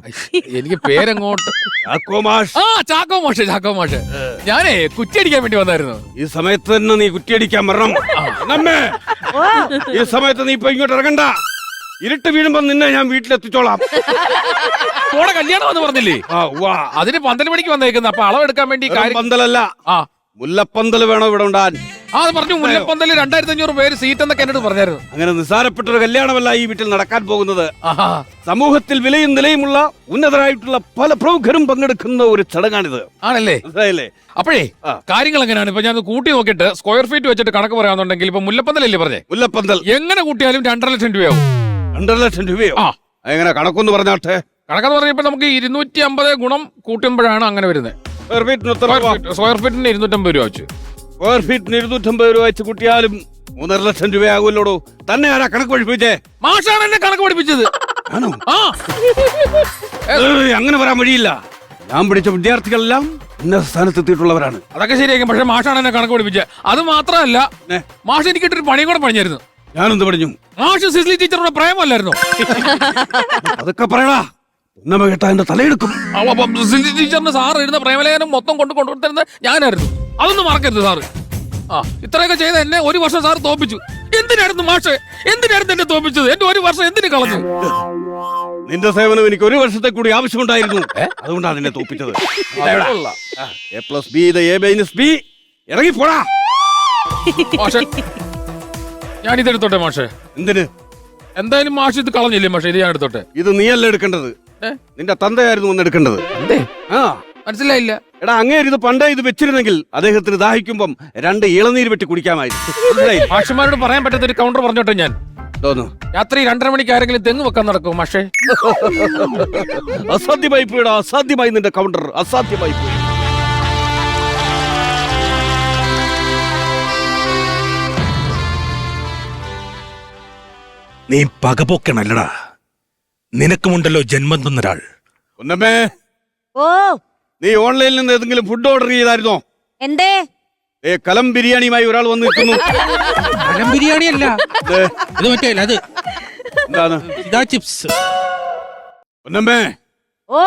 എനിക്ക് പേരങ്ങോട്ട് ആക്കോ മാഷ്. ആ ചാക്കോ മാഷ് ഞാനേ കുറ്റിയടിക്കാൻ വേണ്ടി വന്നായിരുന്നു. ഈ സമയത്ത് തന്നെ നീ കുറ്റിയടിക്കാൻ വരണം. നമ്മേ ഈ സമയത്ത് നീ ഇപ്പൊ ഇങ്ങോട്ട് ഇറങ്ങണ്ട. ഇരുട്ട് വീഴുമ്പോ നിന്നെ ഞാൻ വീട്ടിലെത്തിച്ചോളാം. കൂടെ കല്യാണം എന്ന് പറഞ്ഞില്ലേ? അതിന് 12 മണിക്ക് വന്നേക്കുന്നത്. അപ്പൊ അളവെടുക്കാൻ വേണ്ടി പന്തലല്ല, ആ മുല്ലപ്പന്തൽ വേണോ ഇവിടെ ഉണ്ടാൻ. അത് പറഞ്ഞു. മുല്ലപ്പന്തല് 2500 പേര് സീറ്റ് എന്നൊക്കെ എന്നോട് പറഞ്ഞായിരുന്നു. അങ്ങനെ നിസ്സാരപ്പെട്ട ഒരു കല്യാണമല്ല ഈ വീട്ടിൽ നടക്കാൻ പോകുന്നത്. സമൂഹത്തിൽ വിലയും നിലയുമുള്ള ഉന്നതരായിട്ടുള്ള പല പ്രമുഖരും പങ്കെടുക്കുന്ന ഒരു ചടങ്ങാണിത്. ആണല്ലേ? മനസ്സിലായില്ലേ? അപ്പോഴേ കാര്യങ്ങൾ എങ്ങനെയാണ്? ഇപ്പൊ ഞാൻ കൂട്ടി നോക്കിയിട്ട് സ്ക്വയർ ഫീറ്റ് വെച്ചിട്ട് കണക്ക് പറയാന്നുണ്ടെങ്കിൽ ഇപ്പൊ മുല്ലപ്പന്തലല്ലേ പറഞ്ഞേ? മുല്ലപ്പന്തൽ എങ്ങനെ കൂട്ടിയാലും 2.5 ലക്ഷം രൂപയാവും. 2.5 ലക്ഷം രൂപയോ? എങ്ങനെ കണക്കൊന്ന് പറഞ്ഞാട്ടെ. കണക്കെന്ന് പറഞ്ഞപ്പോ നമുക്ക് 250 ഗുണം കൂട്ടുമ്പോഴാണ് അങ്ങനെ വരുന്നത്. സ്ക്വയർ ഫീറ്റിന് സ്ക്വയർ ഫീറ്റിന് 250 രൂപ വെച്ച്. സ്ക്വയർ ഫീറ്റിന് 250 രൂപ വെച്ച് കൂട്ടിയാലും 3.5 ലക്ഷം രൂപയാകുമല്ലോടോ. തന്നെ ആരാ കണക്ക് പഠിപ്പിച്ചേ? മാഷാണ് എന്നെ കണക്ക് പഠിപ്പിച്ചത്. ആണോ? അങ്ങനെ വരാൻ വഴിയില്ല. ഞാൻ പഠിച്ച വിദ്യാർത്ഥികളെല്ലാം ഉന്നത സ്ഥാനത്തെത്തിയിട്ടുള്ളവരാണ്. അതൊക്കെ ശരിയായിരിക്കും. പക്ഷെ മാഷാണ് എന്നെ കണക്ക് പഠിപ്പിച്ചത്. അത് മാത്രമല്ല, മാഷ് എനിക്കിട്ടൊരു പണിയും കൂടെ പണിഞ്ഞായിരുന്നു. ഞാനെന്ത് പഠിഞ്ഞു? മാഷ് സിസ്ലി ടീച്ചറുടെ പ്രേമല്ലായിരുന്നു. അതൊക്കെ പറയടാ. ഉന്നമ കേട്ടാ എന്റെ തലയെടുക്കും. സിസ്ലി ടീച്ചറിന് സാർ എഴുതുന്ന പ്രേമലേഖനം മൊത്തം കൊണ്ടുവരുന്നത് ഞാനായിരുന്നു. അതൊന്നും മറക്കരുത് സാറ്. ഇത്രയൊക്കെ ചെയ്ത എന്നെ 1 വർഷം സാർ തോപ്പിച്ചു. എന്തിനായിരുന്നു മാഷെ? എന്തിനായിരുന്നു എന്നെ തോപ്പിച്ചത്? എന്റെ 1 വർഷം എന്തിനു കളഞ്ഞു? നിന്റെ സേവനം എനിക്ക് 1 വർഷത്തെ കൂടി ആവശ്യമുണ്ടായിരുന്നു. അതുകൊണ്ടാണ് നിന്നെ തോപ്പിച്ചത്. A+B ഇറങ്ങി പോടാ. ഞാൻ ഇതെടുത്തോട്ടെ മാഷെ? എന്തിന്? എന്തായാലും മാഷ് ഇത് കളഞ്ഞില്ലേ മാഷെ? ഇത് ഞാൻ എടുത്തോട്ടെ? ഇത് നീയല്ല എടുക്കേണ്ടത്. നിന്റെ തന്തയായിരുന്നു ഒന്ന് എടുക്കേണ്ടത്. മനസ്സിലായില്ല. എടാ, അങ്ങേര് ഇത് പണ്ടേ ഇത് വെച്ചിരുന്നെങ്കിൽ അദ്ദേഹത്തിന് ദാഹിക്കുമ്പം 2 ഇളനീര് വെട്ടി കുടിക്കാമായിരുന്നു. മാഷന്മാരോട് പറയാൻ പറ്റാത്ത ഒരു കൗണ്ടർ പറഞ്ഞോട്ടെ ഞാൻ. രാത്രി 2:30 മണിക്ക് ആരെങ്കിലും തെങ്ങ് വെക്കാൻ നടക്കും മാഷേ? അസാധ്യമായി പോയിടാ. അസാധ്യമായി നിന്റെ കൗണ്ടർ. അസാധ്യമായി പോയി. നീ പകപോക്കണല്ലടാ. നിനക്കുമുണ്ടല്ലോ ജന്മം തന്നൊരാൾ. ഒന്നമ്മേ, ഓ നീ ഓൺലൈനിൽ നിന്ന് ഏതെങ്കിലും ഫുഡ് ഓർഡർ ചെയ്തായിരുന്നോ? എന്തേ? കലം ബിരിയാണിയുമായി ഒരാൾ വന്ന് നിൽക്കുന്നു. കലം ബിരിയാണി അല്ല, ഇത് മറ്റേ അത് എന്താണ്? ഇതാ ചിപ്സ്. ഒന്നമ്മേ, ഓ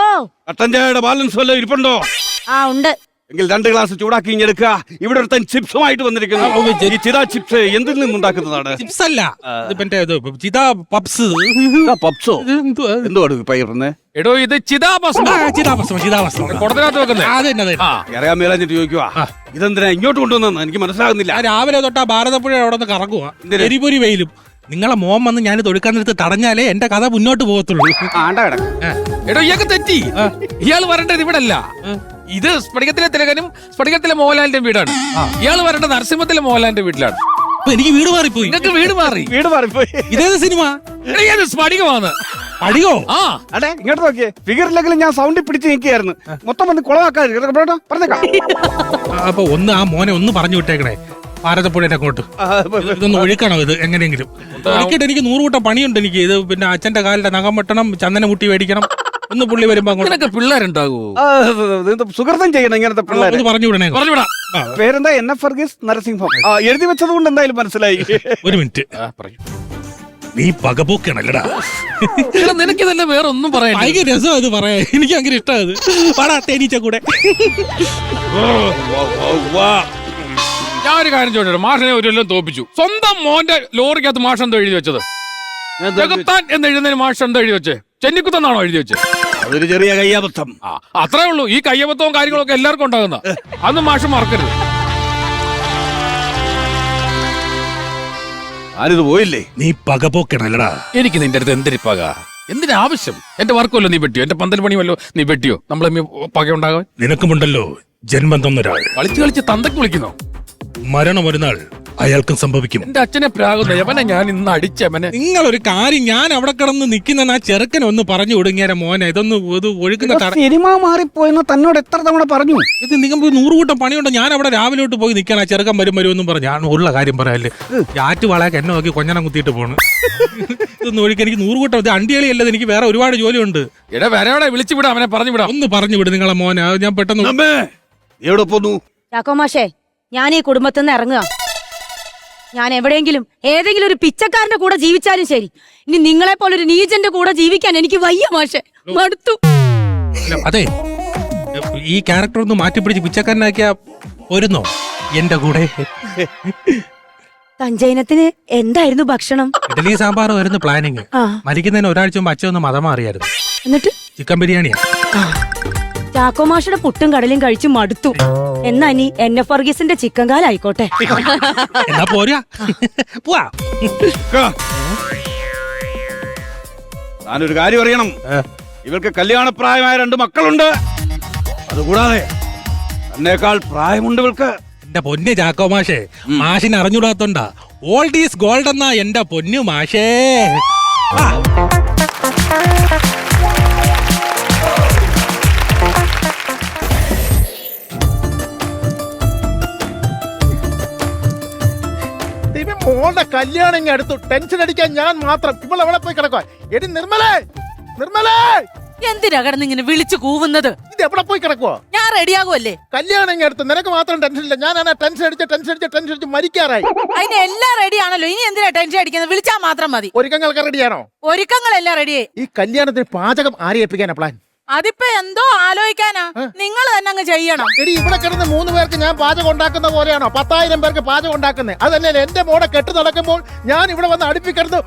കട്ടൻ ചായയുടെ ബാലൻസ് വല്ലതും ഇരിപ്പുണ്ടോ? ഉണ്ട്. എങ്കിൽ 2 ഗ്ലാസ് ചൂടാക്കി ഇഞ്ഞെടുക്കുക. ഇവിടെ ഒരുത്തൻ ചിപ്സുമായിട്ട് വന്നിരിക്കുന്നു. ഈ ചിതാ ചിപ്സ് എന്തിൽ നിന്നുണ്ടാക്കുന്നതാണ്? ചിപ്സ് അല്ല, ചിതാ പപ്സ്. പപ്സോ? എന്തുവാണ് പറയുന്നത്? എടോ, ഇത് ചിതാഭസ്മം. കുടത്തിനകത്ത് വെക്കുന്നത്. അറിയാൻ മേലാഞ്ഞിട്ട് ചോദിക്കുക. ഇതെന്തിനാ ഇങ്ങോട്ട് കൊണ്ടുവന്നു? എനിക്ക് മനസ്സിലാകുന്നില്ല. രാവിലെ തൊട്ടാ ഭാരതപ്പുഴ അവിടെ നിന്ന് കറങ്ങുക. എരിപൊരി വെയിലും. നിങ്ങളെ മോൻ വന്ന് ഞാൻ തൊടുക്കാൻ നേരത്ത് തടഞ്ഞാലേ എന്റെ കഥ മുന്നോട്ട് പോകത്തുള്ളൂ. എടോ, ഇയാൾക്ക് തെറ്റി. ഇയാൾ വരേണ്ടത് ഇവിടെ അല്ല. ഇത് സ്ഫടികത്തിലെ തിലകനും സ്ഫടികത്തിലെ മോഹൻലാലിന്റെ വീടാണ്. ഇയാൾ വരേണ്ടത് നരസിംഹത്തിലെ മോഹൻലാലിന്റെ വീട്ടിലാണ്. എനിക്ക് വീട് മാറിപ്പോയി. നിങ്ങൾക്ക് വീട് മാറിപ്പോയി. ഇതേത് സിനിമ? സ്ഫടികമാണ്. അടിയോ? അതെ, ഇങ്ങോട്ട് നോക്കിയേ. ഫിഗറിലെങ്കിലും ഞാൻ സൗണ്ടിൽ പിടിച്ച് നിൽക്കുകയായിരുന്നു. മൊത്തം വന്ന് കുളമാക്കാൻ പറഞ്ഞേക്കാം. അപ്പൊ ആ മോനെ ഒന്ന് പറഞ്ഞു വിട്ടേക്കണേ. ഭാരതപ്പുഴയുടെ അങ്ങോട്ട് ഇതൊന്ന് ഒഴുക്കണോ? ഇത് എങ്ങനെയെങ്കിലും ഒഴുക്കിട്ട് എനിക്ക് 100 കൂട്ടം പണിയുണ്ട്. എനിക്ക് ഇത് പിന്നെ അച്ഛന്റെ കാലിന്റെ നഖം വെട്ടണം, ചന്ദന മുട്ടി മേടിക്കണം. ഒന്ന് പുള്ളി വരുമ്പോ അങ്ങോട്ട് പിള്ളേരുണ്ടാകൂ. സുഹൃത്തം ചെയ്യണം ഇങ്ങനത്തെ പിള്ളേർ. പറഞ്ഞു വിടണേ. പേരെന്താ? NF വർഗീസ് നരസിംഹം. എഴുതി വെച്ചത് കൊണ്ട് എന്തായാലും മനസ്സിലായി. 1 മിനിറ്റ്. നീ പകപോക്കണല്ലടാ. നിനക്കിതല്ല വേറെ ഒന്നും പറയാൻ. ഭയങ്കര രസം അത് പറയാൻ. എനിക്ക് അങ്ങനെ ഇഷ്ടമായത്. പാടാ തേനീച്ച കൂടെ. ഞാൻ ഒരു കാര്യം ചോദിച്ചു. മാഷിനെ ഒരു എല്ലാം തോപ്പിച്ചു. സ്വന്തം മോന്റെ ലോറിക്കകത്ത് മാഷ് എന്തോ എഴുതി വെച്ചത്? ജഗത്താൻ എന്ന് എഴുതുന്നതിന് മാഷ് എന്തോ എഴുതി വെച്ചേ? ചെന്നിക്കുത്തന്നാണോ എഴുതി വെച്ചത്? അതൊരു ചെറിയ കയ്യബദ്ധം. അത്രേ ഉള്ളൂ. ഈ കയ്യബദ്ധവും കാര്യങ്ങളൊക്കെ എല്ലാവർക്കും ഉണ്ടാകുന്ന. അതൊന്നും മാഷ് മറക്കരുത്. ആരിത് പോയില്ലേ? നീ പകപോക്കണല്ലടാ. എനിക്ക് നിന്റെ അടുത്ത് എന്തിരി പക? എന്തിനാ ആവശ്യം? എന്റെ വർക്കുമല്ലോ നീ വെട്ടിയോ? എന്റെ പന്തൽ പണിയുമല്ലോ നീ വെട്ടിയോ? നമ്മളെ പക ഉണ്ടാകാൻ. നിനക്കുമുണ്ടല്ലോ ജന്മം തന്നൊരാൾ. കളിച്ച് കളിച്ച് തന്തക്ക് വിളിക്കുന്നോ? മരണം ഒരു നാൾ അയാൾക്കും സംഭവിക്കും. എന്റെ അച്ഛനെ പ്രാകുന്ന യവനെ ഞാൻ ഇന്ന് അടിച്ചവനെ. നിങ്ങളൊരു കാര്യം, ഞാൻ അവിടെ കിടന്ന് നിൽക്കുന്ന ആ ചെറുക്കനെ ഒന്ന് പറഞ്ഞു കൊടുങ്ങിയ മോനെ. ഇതൊന്ന് ഒഴുക്കുന്ന സിനിമ മാറിപ്പോയെന്ന് തന്നോട് എത്ര തവണ പറഞ്ഞു? ഇത് നിങ്ങൾക്ക് 100 കൂട്ടം പണിയുണ്ട്. ഞാൻ അവിടെ രാവിലോട്ട് പോയി നിൽക്കാൻ. ആ ചെറുക്കൻ വരുമെന്നും പറഞ്ഞു. ഞാൻ ഉള്ള കാര്യം പറയാല്ലേ. ചാറ്റ് വളയൊക്കെ എന്നെ നോക്കി കൊഞ്ഞനം കുത്തിയിട്ട് പോണ്. ഇതൊന്നും ഒഴുക്കി എനിക്ക് 100 കൂട്ടം. ഇത് അണ്ടികളി അല്ലത്. എനിക്ക് വേറെ ഒരുപാട് ജോലിയുണ്ട്. എടാ വരവിടെ വിളിച്ചു വിടാം, അവനെ പറഞ്ഞു വിടാം. ഒന്ന് പറഞ്ഞു വിട് നിങ്ങളെ മോനെ. ഞാൻ പെട്ടെന്ന് എവിടെ പോന്നു? ചാക്കോ മാഷേ, ഞാൻ ഈ കുടുംബത്തിൽ നിന്ന് ഇറങ്ങുക. ഞാൻ എവിടെയെങ്കിലും ഏതെങ്കിലും ഒരു പിച്ചക്കാരന്റെ കൂടെ ജീവിച്ചാലും ശരി, ഇനി നിങ്ങളെ പോലെ ഒരു നീചന്റെ കൂടെ ജീവിക്കാൻ എനിക്ക് വയ്യ മാഷെ, മടുത്തു. അതെ, ഈ ക്യാരക്ടർ ഒന്ന് മാറ്റിപ്പിടിച്ച് പിച്ചക്കാരനാക്കിയാ പോരുന്നോ എന്റെ കൂടെ? സഞ്ജയനത്തിന് എന്തായിരുന്നു ഭക്ഷണം? ഇഡലി സാമ്പാർ വരുന്ന പ്ലാനിങ്. ആ. മരിക്കുന്നതിന് ഒരാഴ്ച മുമ്പ് അച്ഛൻ ഒന്ന് മതം മാറിയായിരുന്നു. എന്നിട്ട് ചിക്കൻ ബിരിയാണിയാ. ചാക്കോ മാഷയുടെ പുട്ടും കടലും കഴിച്ചു മടുത്തു. എന്നാ ഇനി എന്നെ ഫർഗീസിന്റെ ചിക്കൻ കാലായിക്കോട്ടെ. എന്നാ പോരാ, പോവാ. ഞാനൊരു കാര്യം അറിയണം. ഇവർക്ക് കല്യാണപ്രായമായ 2 മക്കളുണ്ട്. അതുകൂടാതെ എന്നേക്കാൾ പ്രായമുണ്ട് ഇവൾക്ക്. എന്റെ പൊന്ന് ചാക്കോ മാഷേ, മാഷിന് അറിഞ്ഞൂടാത്തോണ്ടാ. ഓൾഡ് ഈസ് ഗോൾഡ് എന്നാ എന്റെ പൊന്നു മാഷേ. ആ. മോളുടെ കല്യാണം ഇങ്ങ് അടുത്തു. ടെൻഷൻ അടിക്കാൻ ഞാൻ മാത്രം. ഇപ്പോൾ എവിടെ പോയി കിടക്കുക? എടി നിർമ്മലേ, നിർമ്മലേ, എന്തിനാ കിടന്ന് ഇങ്ങനെ വിളിച്ചു കൂവുന്നത്? ഇത് എവിടെ പോയി കിടക്കുവോ? ഞാൻ റെഡിയാകുമല്ലേ? കല്യാണം ഇങ്ങ് അടുത്ത്. നിനക്ക് മാത്രം ടെൻഷൻ ഇല്ല. ഞാനാണ് ടെൻഷൻ അടിച്ച് മരിക്കാറായി. അതിന് എല്ലാം റെഡി ആണല്ലോ. ഇനി എന്തിനാ ടെൻഷൻ അടിക്കുന്നത്? വിളിച്ചാൽ മാത്രം മതി. ഒരുക്കങ്ങൾക്ക് റെഡിയാണോ? ഒരുക്കങ്ങളെല്ലാം റെഡിയായി. ഈ കല്യാണത്തിന് പാചകം ആരെ ഏൽപ്പിക്കാനാ പ്ലാൻ? അതിപ്പോ എന്തോ ആലോചിക്കാനാ? നിങ്ങൾ തന്നെ അങ്ങ് ചെയ്യണം. എടി ഇവിടെ കിടന്ന് 3 പേർക്ക് ഞാൻ പാചകം ഉണ്ടാക്കുന്ന പോലെയാണോ 10,000 പേർക്ക് പാചകം ഉണ്ടാക്കുന്നത്? അതല്ലേ എന്റെ മോടെ കെട്ട് നടക്കുമ്പോൾ ഞാൻ ഇവിടെ വന്ന് അടുപ്പിക്കിടന്ന്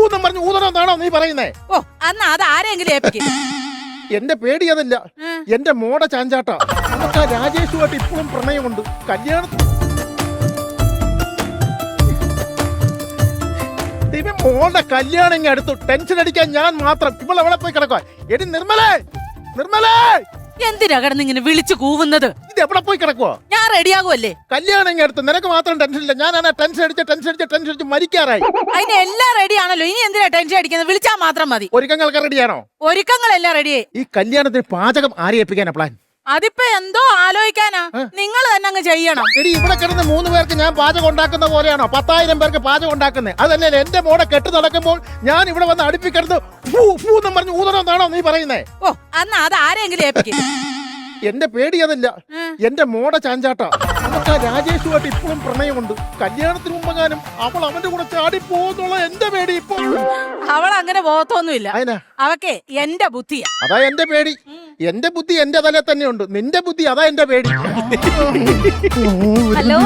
എന്ന് പറഞ്ഞ് ഊതണമെന്നാണോ നീ പറയുന്നേ? ഓ, അന്ന് അത് ആരെങ്കിലും ഏൽപ്പിക്കും. എന്റെ പേടി അതല്ല, എന്റെ മോടെ ചാഞ്ചാട്ട. നമുക്ക് ആ രാജേഷുമായിട്ട് ഇപ്പോഴും പ്രണയമുണ്ട്. കല്യാണം മോളുടെ കല്യാണം ഇങ്ങ് അടുത്തു. ടെൻഷൻ അടിക്കാൻ ഞാൻ മാത്രം. ഇപ്പോൾ എവിടെ പോയി കിടക്കുക? എടി നിർമ്മലേ, നിർമ്മലേ, എന്തിനാ കിടന്ന് ഇങ്ങനെ വിളിച്ചു കൂവുന്നത്? ഇത് എവിടെ പോയി കിടക്കുവോ? ഞാൻ റെഡിയാകുമല്ലേ? കല്യാണം ഇങ്ങ് അടുത്ത്. നിനക്ക് മാത്രം ടെൻഷൻ ഇല്ല. ഞാനാണ് ടെൻഷൻ അടിച്ച് മരിക്കാറായി. അതിന് എല്ലാം റെഡി ആണല്ലോ. ഇനി എന്തിനാ ടെൻഷൻ അടിക്കുന്നത്? വിളിച്ചാൽ മാത്രം മതി. ഒരുക്കങ്ങൾക്ക് റെഡിയാണോ? ഒരുക്കങ്ങളെല്ലാം റെഡിയായി. ഈ കല്യാണത്തിന് പാചകം ആരെ ഏൽപ്പിക്കാനാ പ്ലാൻ? അതിപ്പോ എന്തോ ആലോചിക്കാനാ? നിങ്ങൾ തന്നെ അങ്ങ് ചെയ്യണം. എടി ഇവിടെ കിടന്ന് 3 പേർക്ക് ഞാൻ പാചകം ഉണ്ടാക്കുന്ന പോലെയാണോ 10,000 പേർക്ക് പാചകം ഉണ്ടാക്കുന്നത്? അതല്ലേ എന്റെ മോടെ കെട്ട് നടക്കുമ്പോൾ ഞാൻ ഇവിടെ വന്ന് അടുപ്പിക്കിടന്ന് എന്ന് പറഞ്ഞ് ഊതണമെന്നാണോ നീ പറയുന്നേ? ഓ, അന്ന് അത് ആരെങ്കിലും ഏൽപ്പിക്കും. എന്റെ പേടി അതല്ല, എന്റെ മോടെ ചാഞ്ചാട്ട. നമുക്ക് ആ രാജേഷുമായിട്ട് ഇപ്പോഴും പ്രണയമുണ്ട്. കല്യാണത്തിന് മുമ്പെങ്ങാനും അവൾ അവന്റെ കൂടെ ചാടി പോകുന്നുള്ള എന്റെ പേടി ഇപ്പൊ. അവൾ അങ്ങനെ ബോധമൊന്നുമില്ല. അതിനാ അവക്കെ എന്റെ ബുദ്ധിയാ. അതാ എന്റെ പേടി. എന്റെ ബുദ്ധി എന്റെ തലേ തന്നെയുണ്ട്. നിന്റെ ബുദ്ധി അതാ എന്റെ പേടി. ഹലോ,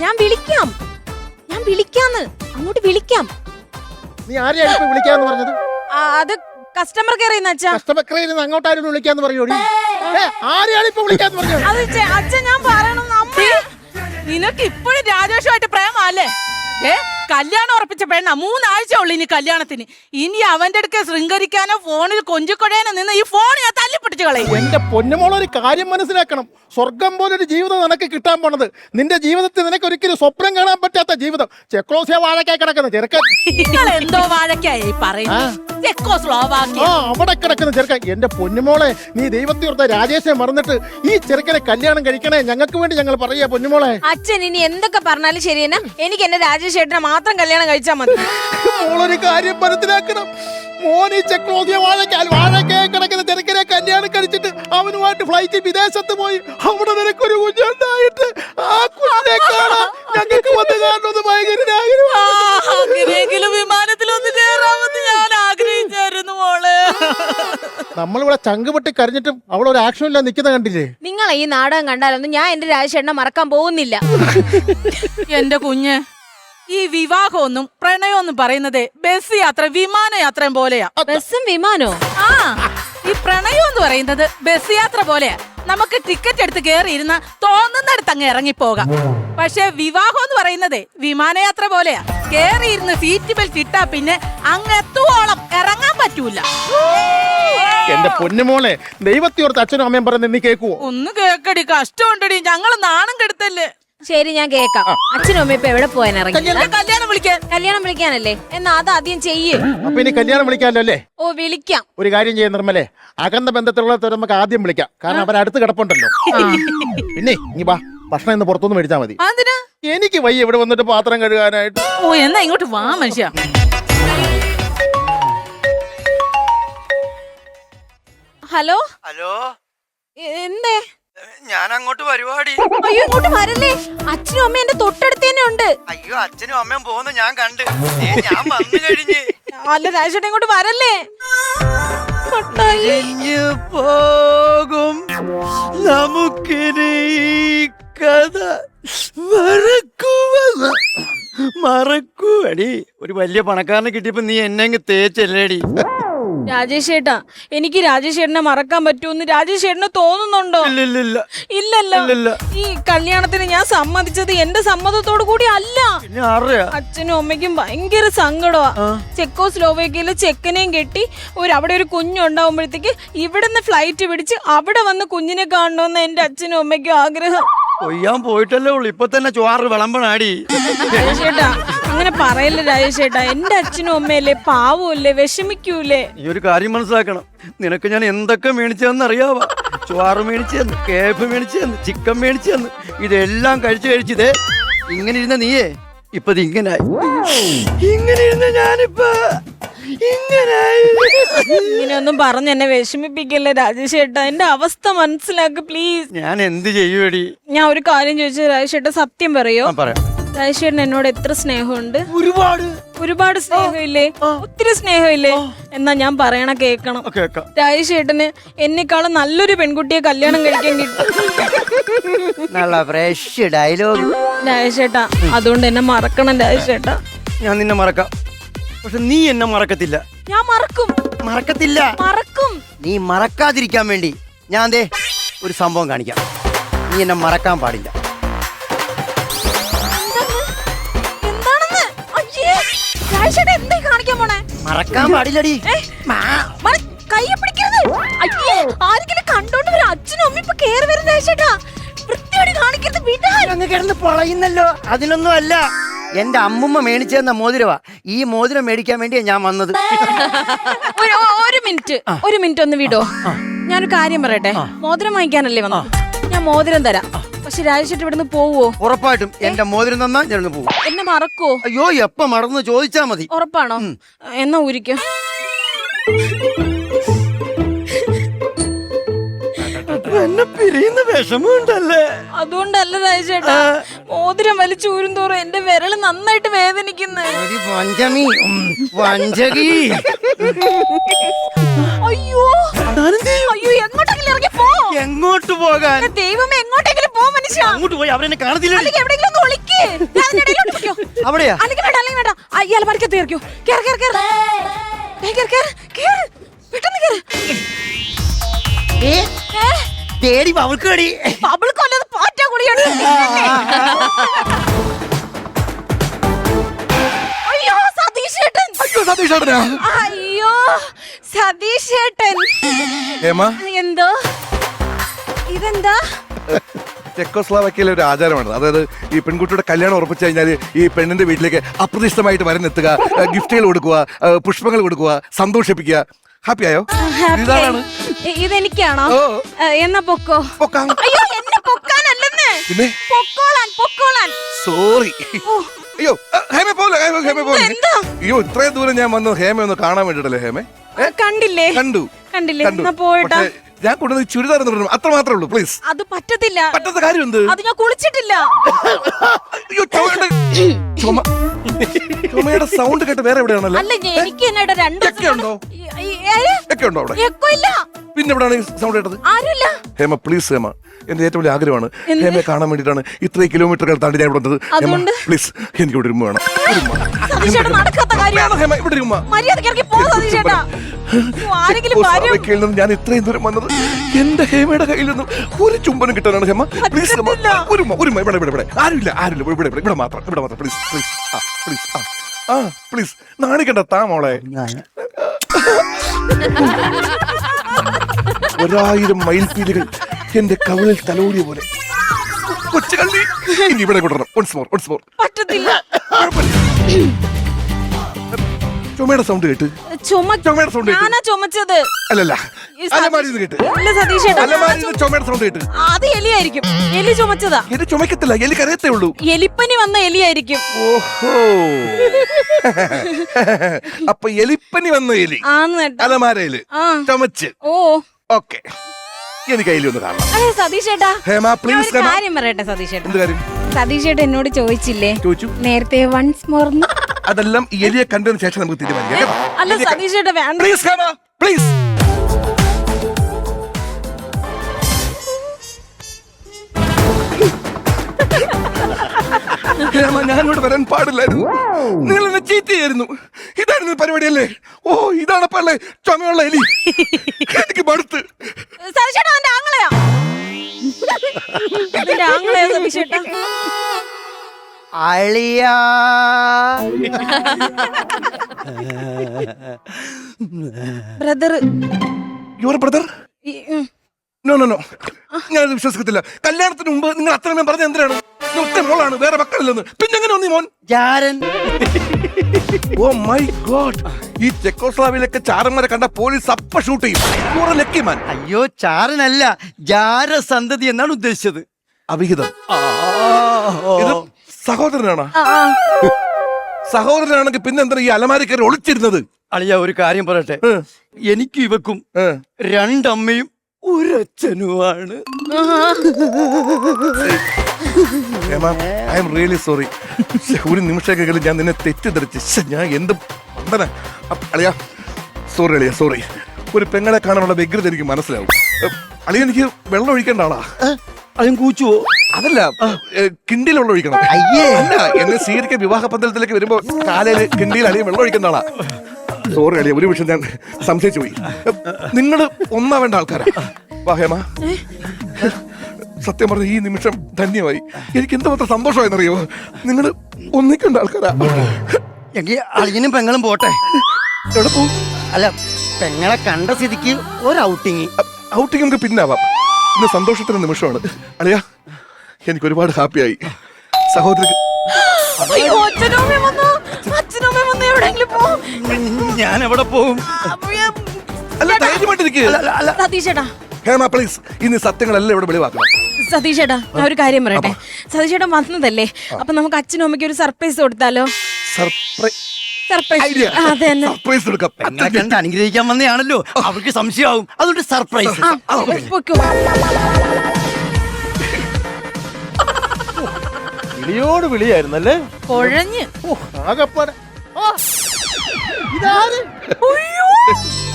ഞാൻ വിളിക്കാന്ന് അങ്ങോട്ട് വിളിക്കാം. നീ ആരെയാണ് ഇപ്പൊ വിളിക്കാന്ന് പറഞ്ഞത്? അത് കസ്റ്റമർ കെയർ അച്ഛാ. കസ്റ്റമർ കെയറിൽ നിന്ന് അങ്ങോട്ടാരും വിളിക്കാന്ന് പറയൂടി. ആരെയാണ് ഇപ്പൊ വിളിക്കാന്ന് പറഞ്ഞത്? അത് അച്ഛൻ ഞാൻ പറയണം. നിനക്ക് ഇപ്പോഴും രാജേഷുമായിട്ട് പ്രേമല്ലേ? കല്യാണം ഉറപ്പിച്ച പെണ്ണ 3 ആഴ്ച ഉള്ളു ഇനി കല്യാണത്തിന്. ഇനി അവന്റെ അടുക്കെ ശൃംഗരിക്കാനോ ഫോണിൽ കൊഞ്ചിക്കൊടയാനോ നിന്ന് ഈ ഫോൺ ഞാൻ തല്ലിപ്പിടിച്ച് കളയും. എന്റെ പൊന്നുമോളൊരു കാര്യം മനസ്സിലാക്കണം. സ്വർഗം പോലൊരു ജീവിതം നിനക്ക് കിട്ടാൻ പോണത്. നിന്റെ ജീവിതത്തിൽ നിനക്ക് ഒരിക്കലും സ്വപ്നം കാണാൻ പറ്റാത്ത ജീവിതം. ചെക്ലോസിയ വാഴക്കായി കിടക്കുന്ന ചെറുക്കൻ. നിങ്ങൾ എന്തോ വാഴക്കായി പറയുന്നത്? അവിടെ കിടക്കുന്ന ചെറുക്കൻ. എന്റെ പൊന്നുമോളെ, നീ ദൈവത്തെ ഓർത്ത രാജേഷിനെ മറന്നിട്ട് ഈ ചെറുക്കനെ കല്യാണം കഴിക്കണേ. ഞങ്ങൾക്ക് വേണ്ടി ഞങ്ങൾ പറയാ പൊന്നുമോളെ. അച്ഛൻ ഇനി എന്തൊക്കെ പറഞ്ഞാലും ശരിയെന്നാ, എനിക്ക് എന്റെ രാജേഷ് ചേട്ടനെ മാത്രം കല്യാണം കഴിച്ചാൽ മതി. മോളൊരു കാര്യം മനസ്സിലാക്കണം. മോനി ചെക്ലോസിയ വാഴക്കായി കിടക്കുന്ന ചെറുക്കനെ കല്യാണം കഴിച്ചിട്ട് അവനുമായിട്ട് ഫ്ലൈറ്റ് വിദേശത്ത് പോയി അവിടെ നിനക്കൊരു കുഞ്ഞുണ്ടായിട്ട് ആ കുഞ്ഞിനെ കാണാൻ ഞങ്ങൾക്ക് വന്ന് കാണുന്നത് ഭയങ്കര ആഗ്രഹമെങ്കിലും വിമാനത്തിലൊന്ന് കയറാമെന്ന് ഞാൻ ആഗ്രഹിച്ചായിരുന്നു മോളെ. നമ്മളിവിടെ ചങ്കുപൊട്ടി കരഞ്ഞിട്ടും അവളൊരു ആക്ഷൻ ഇല്ല നിൽക്കുന്ന കണ്ടില്ലേ? നിങ്ങൾ ഈ നാടകം കണ്ടാലൊന്നും ഞാൻ എന്റെ രാജേഷേട്ടനെ മറക്കാൻ പോകുന്നില്ല. എന്റെ കുഞ്ഞ്, ഈ വിവാഹമൊന്നും പ്രണയമൊന്നും പറയുന്നത് ബസ് യാത്ര വിമാനയാത്രയും പോലെയാ. ബസ്സും വിമാനോ? ആ, ഈ പ്രണയം എന്ന് പറയുന്നത് ബസ് യാത്ര പോലെയാ. നമുക്ക് ടിക്കറ്റ് എടുത്ത് കയറിയിരുന്ന തോന്നുന്നിടത്ത് അങ്ങ് ഇറങ്ങിപ്പോകാം. പക്ഷെ വിവാഹം എന്ന് പറയുന്നത് വിമാനയാത്ര പോലെയാ. കേറിയിരുന്ന് സീറ്റ് ബെൽറ്റ് ഇട്ടാ പിന്നെ അങ്ങ് എത്തുവോളം ഇറങ്ങാൻ പറ്റൂല. എന്റെ പൊന്നുമോളെ, ദൈവത്തിയോർത്ത് അച്ഛനും അമ്മയും പറയുന്നത് നീ കേൾക്കുവോ? ഒന്ന് കേക്കടി, കഷ്ടമുണ്ടടി. ഞങ്ങള് നാണം കെടുത്തല്ലേ. ശരി, ഞാൻ കേക്കാം. അച്ഛനും അമ്മ ഇപ്പൊ എവിടെ പോയാൻ ഇറങ്ങി? കല്യാണം വിളിക്കാനല്ലേ? എന്നാ അത് ആദ്യം ചെയ്യേ. അപ്പൊ ഇനി കല്യാണം വിളിക്കാമല്ലോ അല്ലേ? ഓ, വിളിക്കാം. ഒരു കാര്യം ചെയ്യാൻ നിർമ്മലേ, അകന്ന ബന്ധത്തിലുള്ളവർ നമുക്ക് ആദ്യം വിളിക്കാം. കാരണം അവരടുത്ത് കിടപ്പുണ്ടല്ലോ. പിന്നെ ഇനി വാ, ഭക്ഷണം ഇന്ന് പുറത്തുനിന്ന് മേടിച്ചാൽ മതി. എനിക്ക് വയ്യ ഇവിടെ വന്നിട്ട് പാത്രം കഴുകാനായിട്ട്. ഓ, എന്നാ ഇങ്ങോട്ട് വാ മനുഷ്യ. ഹലോ, ഹലോ, എന്തേ? ഞാൻ അങ്ങോട്ട് പരിപാടി. അയ്യോ ഇങ്ങോട്ട് വരല്ലേ, അച്ഛനും അമ്മയും എന്റെ തൊട്ടടുത്ത് തന്നെ ഉണ്ട്. അയ്യോ അച്ഛനും അമ്മയും പോകുന്ന ഞാൻ കണ്ട്. ഞാൻ വന്നു കഴിഞ്ഞ്. അല്ല രാജേട്ടൻ ഇങ്ങോട്ട് വരല്ലേ. കഴിഞ്ഞു പോകും നമുക്കിനി ഈ കഥ മറക്കുവടി. ഒരു വലിയ പണക്കാരനെ കിട്ടിയപ്പോ നീ എന്നെ തേച്ചല്ലേടി. രാജേഷ് ചേട്ടാ, എനിക്ക് രാജേഷ് ചേട്ടനെ മറക്കാൻ പറ്റുമെന്ന് രാജേഷ് ചേട്ടന് തോന്നുന്നുണ്ടോ? ഇല്ലല്ലോ. ഈ കല്യാണത്തിന് ഞാൻ സമ്മതിച്ചത് എന്റെ സമ്മതത്തോടു കൂടി അല്ല. അച്ഛനും അമ്മയ്ക്കും ഭയങ്കര സങ്കടമാ. ചെക്കോസ്ലോവേക്കിയയില് ചെക്കനെയും കെട്ടി അവിടെ ഒരു കുഞ്ഞുണ്ടാവുമ്പോഴത്തേക്ക് ഇവിടുന്ന് ഫ്ലൈറ്റ് പിടിച്ച് അവിടെ വന്ന് കുഞ്ഞിനെ കാണണമെന്ന് എന്റെ അച്ഛനും അമ്മയ്ക്കും ആഗ്രഹം. കൊയ്യാൻ പോയിട്ടല്ലേ ഉള്ളു, ഇപ്പൊ തന്നെ ചോറ് വിളമ്പണാടി. രാജേഷ് ചേട്ടാ അങ്ങനെ പറയല്ലേ രാജേഷ് ചേട്ടാ, എന്റെ അച്ഛനും അമ്മയല്ലേ, പാവല്ലേ, വിഷമിക്കൂലേ? ഈ ഒരു കാര്യം മനസ്സിലാക്കണം, നിനക്ക് ഞാൻ എന്തൊക്കെ മേടിച്ചതെന്ന് അറിയാവോ? ചോറ് മേടിച്ചു തന്നു, കേഫ് മേടിച്ചു തന്നു, ചിക്കൻ മേടിച്ചു തന്നു. ഇതെല്ലാം കഴിച്ചതേ ഇങ്ങനെ ഇരുന്ന നീയേ ഇപ്പൊ ഇങ്ങനായി. ഇങ്ങനെ ഇരുന്ന ഞാനിപ്പോ ഇങ്ങനെയൊന്നും പറഞ്ഞ് എന്നെ വിഷമിപ്പിക്കല്ലേ രാജേഷ് ചേട്ടാ, എന്റെ അവസ്ഥ മനസ്സിലാക്ക് പ്ലീസ്. ഞാൻ എന്ത് ചെയ്യുവടി? ഞാൻ ഒരു കാര്യം ചോദിച്ചു രാജേഷ് ചേട്ടാ, സത്യം പറയോ? രാജേഷ് ചേട്ടൻ എന്നോട് എത്ര സ്നേഹമുണ്ട്? ഒരുപാട് സ്നേഹമില്ലേ? ഒത്തിരി സ്നേഹമില്ലേ? എന്നാ ഞാൻ പറയണ കേക്കണം. രാജേഷ് ചേട്ടന് എന്നെക്കാളും നല്ലൊരു പെൺകുട്ടിയെ കല്യാണം കഴിക്കാൻ കിട്ടും. ഡയലോഗ് രാജേഷ് ചേട്ടാ, അതുകൊണ്ട് എന്നെ മറക്കണം രാജേഷ് ചേട്ടാ. ഞാൻ നിന്നെ മറക്കാം, പക്ഷെ നീ എന്നെ മറക്കത്തില്ല. ഞാൻ മറക്കും. മറക്കത്തില്ല. മറക്കും. നീ മറക്കാതിരിക്കാൻ വേണ്ടി ഞാൻ ദേ ഒരു സംഭവം കാണിക്കാം. നീ എന്നെ മറക്കാൻ പാടില്ല. എന്താണെന്ന്? അയ്യേ, രാജേഷ് ചേട്ടാ എന്താ കാണിക്കാൻ പോണേ? മറക്കാൻ പാടില്ലടി. കയ്യെ പിടിക്കരുത്. അയ്യേ, ആരെങ്കിലും കണ്ടോണ്ട് വരും. അച്ഛനും അമ്മ ഇപ്പൊ കേറി വരും രാജേഷ് ചേട്ടാ. വൃത്തിയോട് കാണിക്കരുത്, വിടാൻ. അങ്ങ് കിടന്ന് പൊളയുന്നല്ലോ. അതിനൊന്നും അല്ല, എന്റെ അമ്മുമ്മ മേടിച്ചെന്ന മോതിരവാ. ഈ മോതിരം മേടിക്കാൻ വേണ്ടിയാ ഞാൻ വന്നത്. ഒരു മിനിറ്റ് ഒന്ന് വിടോ. ഞാനൊരു കാര്യം പറയട്ടെ. മോതിരം വാങ്ങിക്കാനല്ലേ വന്നത്? ഞാൻ മോതിരം തരാം, പക്ഷെ രാജേഷ് ഇവിടുന്ന് പോവോ? ഉറപ്പായിട്ടും എന്റെ മോതിരം തന്നാ ഞാൻ പോകും. എന്നെ മറക്കോ? അയ്യോ എപ്പ മറന്നു ചോദിച്ചാ മതി. ഉറപ്പാണോ? എന്നാ ഊരിക്കോ. എന്നെ പിരിയുന്ന വിഷമമുണ്ടല്ലേ? അതുകൊണ്ടല്ല രാജേഷ് ചേട്ടാ, മോതിരം വലിച്ചൂരും തോറും എന്റെ വിരല് നന്നായിട്ട് വേദനിക്കുന്നേ. പഞ്ചമി വഞ്ചകി. അയ്യോ അയ്യോ, എങ്ങോട്ടെങ്കിലും ഇറങ്ങി പോ. എങ്ങോട്ട് പോകാൻ? ദൈവമേ, എങ്ങോട്ടെങ്കിലും പോ മനുഷ്യ. അങ്ങോട്ട് പോയി അവരെന്നെ കാണത്തില്ല. അല്ലെങ്കിൽ എവിടെയെങ്കിലും ഒന്ന് ഒളിക്ക്. അവിടെയാ? അല്ലെങ്കിൽ വേണ്ട. അയ്യാൽ മരക്കത്ത് കയറിക്കോ. പെട്ടെന്ന് പേടി അവൾക്കടി. അവൾക്കൊല്ലത് പാറ്റാ കൂടിയാണ്. അയ്യോ സതീഷ് ചേട്ടൻ. അയ്യോ സതീഷ് ചേട്ടൻ. എന്തോ ഇതെന്താ? ചെക്കോസ്ലോവാക്യയിലെ ഒരു ആചാരമാണ്. അതായത് ഈ പെൺകുട്ടിയുടെ കല്യാണം ഉറപ്പിച്ചു കഴിഞ്ഞാൽ ഈ പെണ്ണിന്റെ വീട്ടിലേക്ക് അപ്രതീക്ഷിതമായിട്ട് വരനെത്തുക, ഗിഫ്റ്റുകൾ കൊടുക്കുക, പുഷ്പങ്ങൾ കൊടുക്കുക, സന്തോഷിപ്പിക്കുക. ഹാപ്പി ആയോ? ഇതാണ്. ഇതെനിക്കാണോ? എന്നാ പൊക്കോ. അയ്യോ എന്നെ പൊക്കാനല്ലെന്ന്. പിന്നെ പൊക്കോളാൻ. സോറി. അയ്യോ ഹേമ പോലെ. അയ്യോ ഇത്രയും ദൂരം ഞാൻ വന്നു ഹേമ ഒന്ന് കാണാൻ വേണ്ടിട്ടല്ലേ. ഹേമ കണ്ടു. എന്നാ പോയിട്ടാ. ഞാൻ കൊണ്ടുവന്ന് ചുരിദാർ അത്ര മാത്രമേ ഉള്ളൂ. പ്ലീസ്. അത് പറ്റത്തില്ല. പറ്റാത്ത കാര്യം എന്ത്? അത് ഞാൻ കുളിച്ചിട്ടില്ല. അയ്യോ ചുമയുടെ സൗണ്ട് കേട്ട് വേറെ എവിടെയാണല്ലോ. അല്ല എനിക്ക് എന്നോട് രണ്ട് ഉണ്ടോ അവിടെ? പിന്നെ എവിടെയാണ് സൗണ്ട് കേട്ടത്? ആരുമില്ല. ഹേമ പ്ലീസ്. ഹേമ എന്റെ ഏറ്റവും വലിയ ആഗ്രഹമാണ് ഹേമയെ കാണാൻ വേണ്ടിട്ടാണ് ഇത്രയും കിലോമീറ്ററുകൾ താണ്ടി ഞാൻ ഇവിടെ വന്നത്. പ്ലീസ് എനിക്ക് ഇവിടെ ഉമ്മ വേണം. ഞാൻ ഇത്രയും ദൂരം വന്നത് എന്റെ ഹേമയുടെ കയ്യിൽ നിന്നും ഒരു ചുംബനം കിട്ടാനാണ്. ഹേമ പ്ലീസ്. ഇവിടെ ആരുമില്ല. ഇവിടെ മാത്രം പ്ലീസ്. പ്ലീസ് നാണിക്കണ്ട. താ മോളെ. 1000 മയിൽപ്പീലികൾ എന്റെ കവളിൽ തലോടിയ പോലെ. കൊച്ചുകള്ളി ഇനി ഇവിടെ കൊണ്ടുവരണം. once more. പറ്റത്തില്ല. ചുമയുടെ സൗണ്ട് കേട്ട്. ചുമയുടെ സൗണ്ട് ഞാനാ ചുമച്ചത്. അല്ലല്ല അലമാരിന്ന് കേട്ട്. ചുമയുടെ സൗണ്ട് കേട്ട്. അത് എലിയായിരിക്കും. എലി ചുമച്ചതാ. എലി ചുമക്കത്തില്ല, എലി കരയത്തേ ഉള്ളൂ. എലിപ്പനി വന്ന എലിയായിരിക്കും. ഓഹോ അപ്പൊ എലിപ്പനി വന്ന എലി അലമാരയില് ചുമച്ച്. ഓക്കെ എനിക്ക് അതിലൊന്ന് കാണണം. അതെ സതീഷ് ചേട്ടാ, ഹേമ ഞാൻ പ്ലീസ്. ഒരു കാര്യം പറയട്ടെ സതീഷ് ചേട്ടാ. എന്ത് കാര്യം? സതീഷ് ചേട്ടാ എന്നോട് ചോദിച്ചില്ലേ ചോദിച്ചു. നേരത്തെ വൺസ് മോർ? അതെല്ലാം ഈ എലിയെ കണ്ടതിന് ശേഷം നമുക്ക് തീരുമാനിക്കാം കേട്ടോ? അല്ല സതീഷ് ചേട്ടാ വേണ്ട. Please Hema please. ഹേമ, ഞാനിവിടെ വരാൻ പാടില്ലായിരുന്നു. നിങ്ങൾ എന്നെ ചീറ്റ് ചെയ്യായിരുന്നു. ഇതായിരുന്നു പരിപാടിയല്ലേ? ഓ, ഇതാണപ്പോ അല്ലേ ചുമയുള്ള എലി? എനിക്ക് മടുത്ത്. സതീഷ് ചേട്ടാ എന്റെ ആങ്ങളെയാ. എന്റെ ആങ്ങളെയാ സതീഷ് ചേട്ടാ. അളിയാ brother. Your brother? No no no, ഞാനത് വിശ്വസിക്കത്തില്ല. കല്യാണത്തിന് മുമ്പ് നിങ്ങൾ അത്രയും പറഞ്ഞ എന്തിനാണ്? ഒറ്റ മോളാണ്, വേറെ മക്കളില്ലെന്ന്. പിന്നെ എങ്ങനെ ഒന്നീ മോൻ? ഓ മൈ ഗോഡ്, ഈ ചെക്കോസ്ലാവിലൊക്കെ ചാരന്മാരെ കണ്ട പോലീസ് അപ്പ ഷൂട്ട് ചെയ്യും. Your A lucky man. അയ്യോ ചാരനല്ല, ജാരസന്തതി എന്നാണ് ഉദ്ദേശിച്ചത്. അവിഹിതം. ഇത് സഹോദരനാണോ? സഹോദരനാണെങ്കിൽ പിന്നെ എന്താ ഈ അലമാരി കയറി ഒളിച്ചിരുന്നത്? അളിയ ഒരു കാര്യം പറയട്ടെ, എനിക്ക് ഇവക്കും രണ്ടമ്മയും ഒരച്ഛനുമാണ്. I'm really sorry. ഒരു നിമിഷമെങ്കിലും ഞാൻ നിന്നെ തെറ്റിദ്ധരിച്ച് ഞാൻ എന്ത് അളിയ, സോറി അളിയ, സോറി. ഒരു പെങ്ങളെ കാണാനുള്ള വ്യഗ്രത എനിക്ക് മനസ്സിലാവും. അളിയ, എനിക്ക് വെള്ളം ഒഴിക്കേണ്ട ആളാ. അതും കൂച്ചുവോ? അതല്ല, കിണ്ടിയിലുള്ള ഒഴിക്കണം. അയ്യേ, അല്ല, എന്നെ സ്വീകരിക്കാൻ വിവാഹ പന്തലത്തിലേക്ക് വരുമ്പോ കാലയില് കിണ്ടിയിൽ അളിയ വെള്ളം ഒഴിക്കേണ്ട ആളാ. സോറി അളിയ, ഒരു നിമിഷം ഞാൻ സംശയിച്ചു പോയി. നിങ്ങൾ ഒന്നാവേണ്ട ആൾക്കാരാ. വാ ഹേമ, സത്യം പറഞ്ഞ ഈ നിമിഷം ധന്യമായി. എനിക്ക് എന്തുമാത്രം സന്തോഷമായെന്നറിയോ? നിങ്ങൾ ഒന്നിക്കേണ്ട ആൾക്കാരാ. എങ്കിൽ അളിയനും പെങ്ങളും പോട്ടെ. എവിടെ പോവും? അല്ല, പെങ്ങളെ കണ്ട സ്ഥിതിക്ക് ഒരു ഔട്ടിങ്. ഔട്ടിങ് നമുക്ക് പിന്നാവാം. ഇന്ന് സന്തോഷത്തിന്റെ നിമിഷമാണ് അളിയ. എനിക്ക് ഒരുപാട് ഹാപ്പിയായി. സഹോദരി ഞാൻ എവിടെ പോവും? അല്ല, ധൈര്യമായിട്ടിരിക്കുക. സതീഷ് ചേട്ടാ, ഹേമ പ്ലീസ്, ഇന്ന് സത്യങ്ങളെല്ലാം ഇവിടെ വെളിവാക്കണം. സതീഷ് ചേട്ടാ, ഞാൻ ഒരു കാര്യം പറയട്ടെ. സതീഷ് ചേട്ടൻ വന്നതല്ലേ, അപ്പൊ നമുക്ക് അച്ഛനും അമ്മയ്ക്ക് ഒരു സർപ്രൈസ് കൊടുത്താലോ? സർപ്രൈസ് അതെ തന്നെ. സർപ്രൈസ് കൊടുക്കാം. പെങ്ങളെ കണ്ട് അനുഗ്രഹിക്കാൻ വന്നതാണല്ലോ, അവർക്ക് സംശയമാവും. അതുകൊണ്ട് സർപ്രൈസ്. വിളിയോട് വിളിയായിരുന്നല്ലേ? കുഴഞ്ഞ്